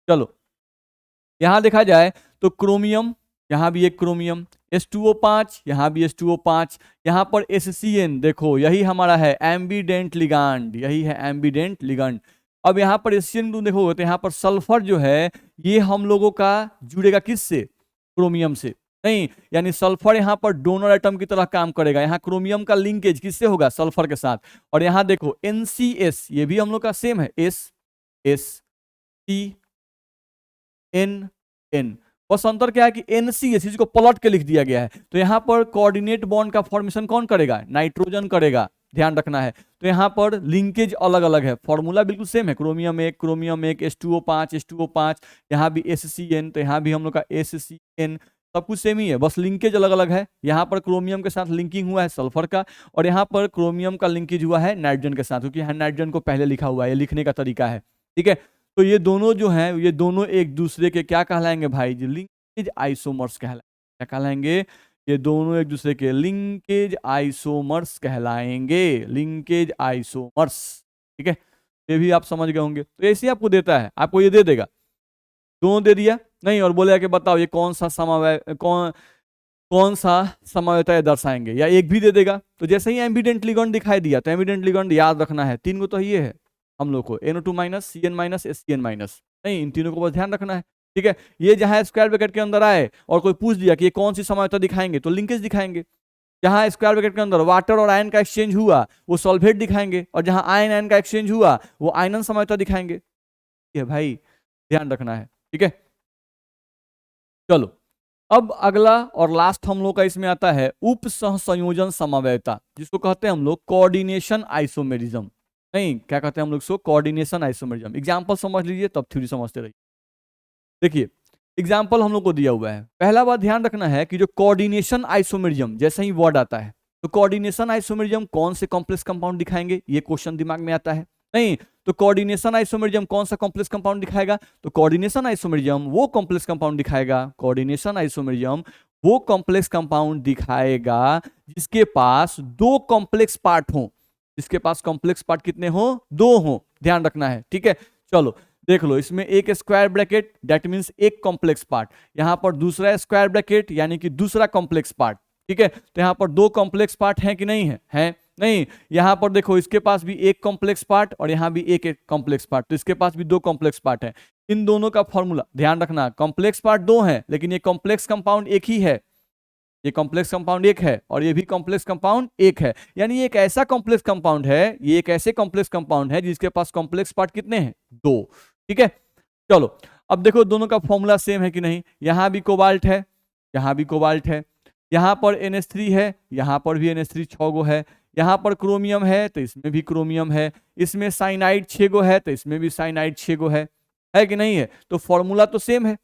चलो यहां देखा जाए तो क्रोमियम, यहां भी एक क्रोमियम, H2O5, यहां भी H2O5, यहां पर SCN देखो यही हमारा है एम्बीडेंट लिगेंड, यही है एम्बीडेंट लिगेंड। अब यहां पर SCN देखो तो यहां पर सल्फर जो है ये हम लोगों का जुड़ेगा किससे, क्रोमियम से, नहीं, यानी सल्फर यहाँ पर डोनर एटम की तरह काम करेगा। यहाँ क्रोमियम का लिंकेज किससे होगा? सल्फर के साथ। और यहाँ देखो NCS, ये भी हम लोग का सेम है, SCN। बस अंतर क्या है कि NCS इसको पलट के लिख दिया गया है। तो यहाँ पर कोऑर्डिनेट बॉन्ड का फॉर्मेशन कौन करेगा? नाइट्रोजन करेगा, ध्यान रखना है। तो यहाँ पर लिंकेज अलग अलग है, फॉर्मूला बिल्कुल सेम है, क्रोमियम एक H2O5, यहाँ भी SCN, तो यहाँ भी हम लोग का SCN, सब कुछ सेम ही है, बस लिंकेज अलग अलग है। यहाँ पर क्रोमियम के साथ लिंकिंग हुआ है सल्फर का, और यहाँ पर क्रोमियम का लिंकेज हुआ है नाइट्रोजन के साथ, क्योंकि यहाँ नाइट्रोजन को पहले लिखा हुआ है, ये लिखने का तरीका है, ठीक है। तो ये दोनों जो हैं, ये दोनों एक दूसरे के क्या कहलाएंगे भाई? लिंकेज आइसोमर्स कहलाएंगे। क्या कहलाएंगे? ये दोनों एक दूसरे के लिंकेज आइसोमर्स कहलाएंगे, लिंकेज आइसोमर्स, ठीक है। ये भी आप समझ गए होंगे। तो ऐसे आपको देता है, आपको ये दे देगा, दोनों दे दिया नहीं, और बोलेगा कि बताओ ये कौन सा समवायता दर्शाएंगे, या एक भी दे देगा। तो जैसे ही एम्बिडेंट लिगेंड दिखाई दिया, तो एम्बिडेंट लिगेंड याद रखना है, तीन को तो ये है हम लोग को, NO2- CN-, SCN-, नहीं, इन तीनों को बस ध्यान रखना है, ठीक है। ये जहां स्क्वायर ब्रैकेट के अंदर आए और कोई पूछ दिया कि ये कौन सी समवायता दिखाएंगे, तो लिंकेज दिखाएंगे। जहां स्क्वायर ब्रैकेट के अंदर वाटर और आयन का एक्सचेंज हुआ, वो सॉल्वेट दिखाएंगे, और जहां आयन आयन का एक्सचेंज हुआ, वो आयनन समवायता दिखाएंगे। ये भाई ध्यान रखना है, ठीक है। चलो, अब अगला और लास्ट हम लोग का इसमें आता है उप सहसंयोजन समवायता, जिसको कहते हैं हम लोग कोऑर्डिनेशन आइसोमेरिज्म। नहीं, क्या कहते हैं हम लोग इसको? Coordination isomerism. एग्जांपल समझ लीजिए, तब थ्योरी समझते रहिए। देखिए, एग्जांपल हम लोग को दिया हुआ है। पहला बात ध्यान रखना है कि जो कोऑर्डिनेशन आइसोमेरिज्म, जैसे ही वर्ड आता है, तो कोऑर्डिनेशन आइसोमेरिज्म कौन से कॉम्प्लेक्स कंपाउंड दिखाएंगे, ये क्वेश्चन दिमाग में आता है। नहीं, तो कोऑर्डिनेशन आइसोमेरिज्म कौन सा कॉम्प्लेक्स कंपाउंड दिखाएगा? तो कोऑर्डिनेशन आइसोमेरिज्म वो कॉम्प्लेक्स कंपाउंड दिखाएगा, कोऑर्डिनेशन आइसोमेरिज्म वो कॉम्प्लेक्स कंपाउंड दिखाएगा जिसके पास दो कॉम्प्लेक्स पार्ट हो। जिसके पास कॉम्प्लेक्स पार्ट कितने हो? दो हो, ध्यान रखना है, ठीक है। चलो देख लो, इसमें एक स्क्वायर ब्रैकेट, दैट मींस एक कॉम्प्लेक्स पार्ट, यहां पर दूसरा स्क्वायर ब्रैकेट यानी कि दूसरा कॉम्प्लेक्स पार्ट, ठीक है। तो यहां पर दो कॉम्प्लेक्स पार्ट हैं कि नहीं है? हैं। नहीं, यहां पर देखो, इसके पास भी एक कॉम्प्लेक्स पार्ट और यहां भी एक कॉम्प्लेक्स पार्ट, तो इसके पास भी दो कॉम्प्लेक्स पार्ट है। इन दोनों का फॉर्मूला ध्यान रखना, कॉम्प्लेक्स पार्ट दो है, लेकिन ये कॉम्प्लेक्स कंपाउंड एक ही है। ये कॉम्प्लेक्स कंपाउंड एक है और ये भी कॉम्प्लेक्स कंपाउंड एक है, यानी ये एक ऐसा कॉम्प्लेक्स कंपाउंड है, ये एक ऐसे कॉम्प्लेक्स कंपाउंड है जिसके पास कॉम्प्लेक्स पार्ट कितने हैं? दो, ठीक है। चलो, अब देखो दोनों का फॉर्मूला सेम है कि नहीं। यहां भी कोबाल्ट है, यहां भी कोबाल्ट है, यहां पर NH3 है, यहां पर भी NH3 6 गो है, यहां पर क्रोमियम है तो इसमें भी क्रोमियम है, इसमें साइनाइड 6 गो है तो इसमें भी साइनाइड 6 गो है कि नहीं है? तो फॉर्मूला तो सेम है,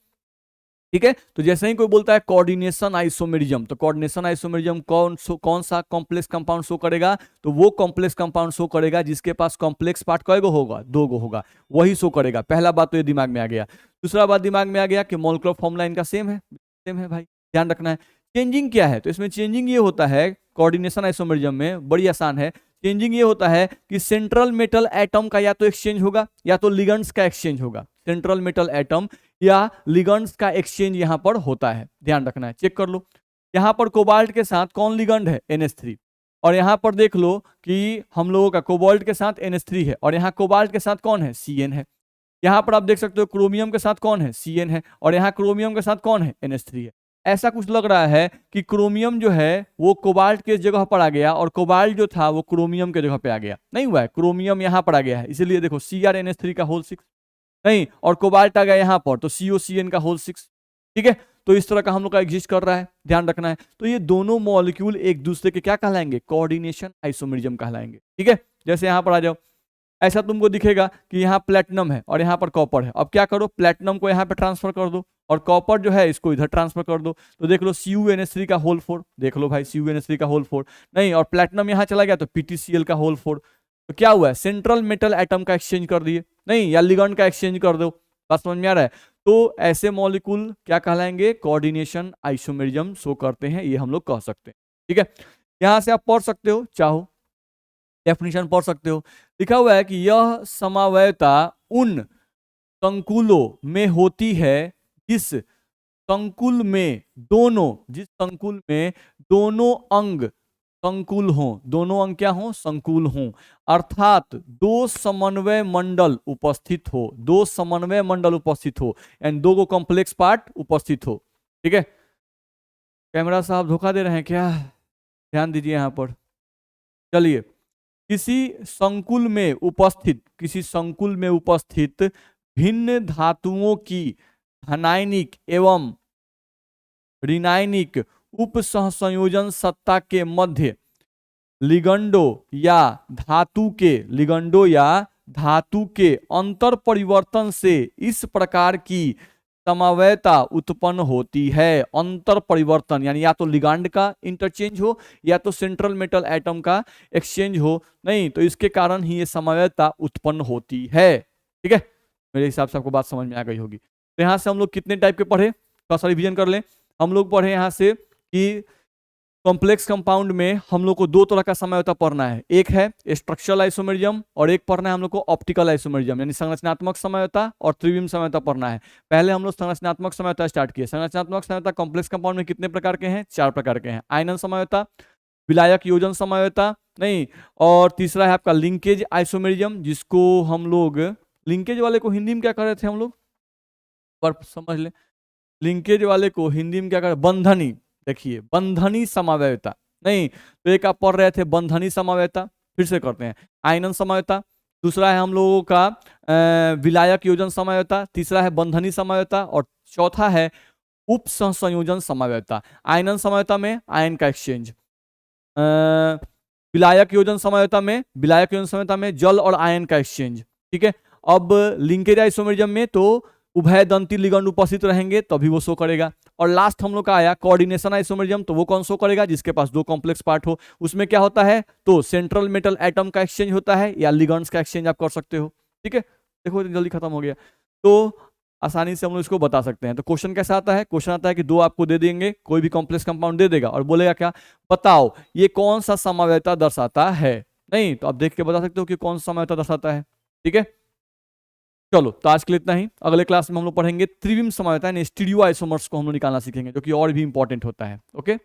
ठीक है। तो जैसे ही कोई बोलता है कोऑर्डिनेशन आइसोमेरिज्म, तो कोऑर्डिनेशन आइसोमेरिज्म कौन सा कॉम्प्लेक्स कंपाउंड शो करेगा? तो वो कॉम्प्लेक्स कंपाउंड शो करेगा जिसके पास कॉम्प्लेक्स पार्ट कय गो होगा? दो गो होगा, वही शो करेगा। पहला बात तो ये दिमाग में आ गया। दूसरा बात दिमाग में आ गया कि मोलकुलर फॉर्मूला इनका सेम है, सेम है भाई, ध्यान रखना है। चेंजिंग क्या है? तो इसमें चेंजिंग ये होता है कोऑर्डिनेशन आइसोमेरिज्म में, बड़ी आसान है। चेंजिंग ये होता है कि सेंट्रल मेटल एटम का या तो एक्सचेंज होगा या तो लिगेंड्स का एक्सचेंज होगा। सेंट्रल मेटल एटम या लिगेंड्स का एक्सचेंज यहां पर होता है, ध्यान रखना है। चेक कर लो, यहां पर कोबाल्ट के साथ कौन लिगेंड है? NH3। और यहां पर देख लो कि हम लोगों का कोबाल्ट के साथ NH3 है, और यहां कोबाल्ट के साथ कौन है? CN है। यहां पर आप देख सकते हो क्रोमियम के साथ कौन है? CN है, और यहां क्रोमियम के साथ कौन है? NH3 है। ऐसा कुछ लग रहा है कि क्रोमियम जो है वो कोबाल्ट के जगह पर आ गया और कोबाल्ट जो था वो क्रोमियम के जगह पे आ गया। नहीं हुआ है, क्रोमियम यहां पर आ गया है, इसीलिए देखो CrNH3 का होल 6, नहीं, और कोबाल्ट आ गया यहां पर तो COCN का होल 6, ठीक है। तो इस तरह का हम लोग का एग्जिस्ट कर रहा है, ध्यान रखना है। तो ये दोनों मॉलिक्यूल एक दूसरे के क्या कहलाएंगे? कोऑर्डिनेशन आइसोमेरिज्म कहलाएंगे, ठीक है। जैसे यहां पर आ जाओ, ऐसा तुमको दिखेगा कि यहाँ प्लेटिनम है और यहाँ पर कॉपर है। अब क्या करो, प्लेटिनम को यहाँ पे ट्रांसफर कर दो और कॉपर जो है इसको इधर ट्रांसफर कर दो, तो देख लो CuNH3 का होल 4, देख लो भाई CuNH3 का होल 4, नहीं, और प्लेटिनम यहाँ चला गया तो PTCl का होल 4। तो क्या हुआ है? सेंट्रल मेटल एटम का एक्सचेंज कर दिए, नहीं, या लिगेंड का एक्सचेंज कर दो। बात समझ में आ रहा है? तो ऐसे मॉलिक्यूल क्या कहलाएंगे? कोऑर्डिनेशन आइसोमेरिज्म शो करते हैं, ये हम लोग कह सकते हैं, ठीक है। यहां से आप पढ़ सकते हो, चाहो डेफिनेशन पढ़ सकते हो। लिखा हुआ है कि यह समवायता उन संकुलों में होती है जिस संकुल में दोनों अंग संकुल हों, दोनों अंग क्या हों? संकुल हों, अर्थात दो समन्वय मंडल उपस्थित हो, यानी दो कॉम्प्लेक्स पार्ट उपस्थित हो, ठीक है। कैमरा साहब धोखा दे रहे हैं क्या? ध्यान दीजिए यहाँ पर। चलिए, किसी संकुल में उपस्थित भिन्न धातुओं की धनायनिक एवं ऋणायनिक उप सहसंयोजन सत्ता के मध्य लिगंडो या धातु के अंतर परिवर्तन से इस प्रकार की समवयता उत्पन्न होती है। अंतर परिवर्तन यानी या तो लिगांड का इंटरचेंज हो या तो सेंट्रल मेटल एटम का एक्सचेंज हो, नहीं तो इसके कारण ही ये समवयता उत्पन्न होती है। ठीक है, मेरे हिसाब से आपको बात समझ में आ गई होगी। तो यहाँ से हम लोग कितने टाइप के पढ़े, थोड़ा सा रिवीजन कर लें। हम लोग पढ़े यहाँ से कि कॉम्प्लेक्स कंपाउंड में हम लोग को दो तरह का समझौता पढ़ना है, एक है स्ट्रक्चरल आइसोमेरिज्म और एक पढ़ना है हम लोग को ऑप्टिकल आइसोमेरिज्म, यानी संरचनात्मक समझौता और त्रिविम समझौता पढ़ना है। पहले हम लोग संरचनात्मक समझौता स्टार्ट किए। संरचनात्मक समझौता कॉम्प्लेक्स कंपाउंड में कितने प्रकार के हैं? 4 प्रकार के हैं। आयनन समझौता, विलायक योजन समझौता, नहीं, और तीसरा है आपका लिंकेज आइसोमेरिज्म, जिसको हम लोग लिंकेज वाले को हिंदी में क्या कर रहे थे हम लोग, पर समझ ले, लिंकेज वाले को हिंदी में क्या कर, बंधनी। देखिए, बंधनी समवयवता, नहीं तो एक आप पढ़ रहे थे बंधनी समवयवता, फिर से करते हैं। आयनन समवयवता, दूसरा है हम लोगों का विलायक योजन समवयवता, तीसरा है बंधनी समवयवता और चौथा है उप सहसंयोजन समवयवता। आयनन समवयवता में आयन का एक्सचेंज, विलायक योजन समवयवता में जल और आयन का एक्सचेंज। ठीक है, अब लिंकेज आइसोमेरिज्म में तो उभय दंती लिगंड उपस्थित रहेंगे तभी वो शो करेगा। और लास्ट हम लोग का आया कोऑर्डिनेशन आइसोमेरिज्म, तो वो कौन शो करेगा? जिसके पास दो कॉम्प्लेक्स पार्ट हो। उसमें क्या होता है? तो सेंट्रल मेटल एटम का एक्सचेंज होता है या लिगंड्स का एक्सचेंज आप कर सकते हो। ठीक है, देखो जल्दी खत्म हो गया, तो आसानी से हम लोग इसको बता सकते हैं। तो क्वेश्चन कैसा आता है? क्वेश्चन आता है कि दो आपको दे देंगे, कोई भी कॉम्प्लेक्स कंपाउंड दे देगा और बोलेगा क्या, बताओ ये कौन सा समवयवता दर्शाता है। नहीं तो आप देख के बता सकते हो कि कौन सा समवयवता दर्शाता है। ठीक है, चलो तो आज के लिए इतना ही। अगले क्लास में हम लोग पढ़ेंगे त्रिविम समवयवता यानी स्टीरियो आइसोमर्स को हम लोग निकालना सीखेंगे, जो कि और भी इंपॉर्टेंट होता है। ओके।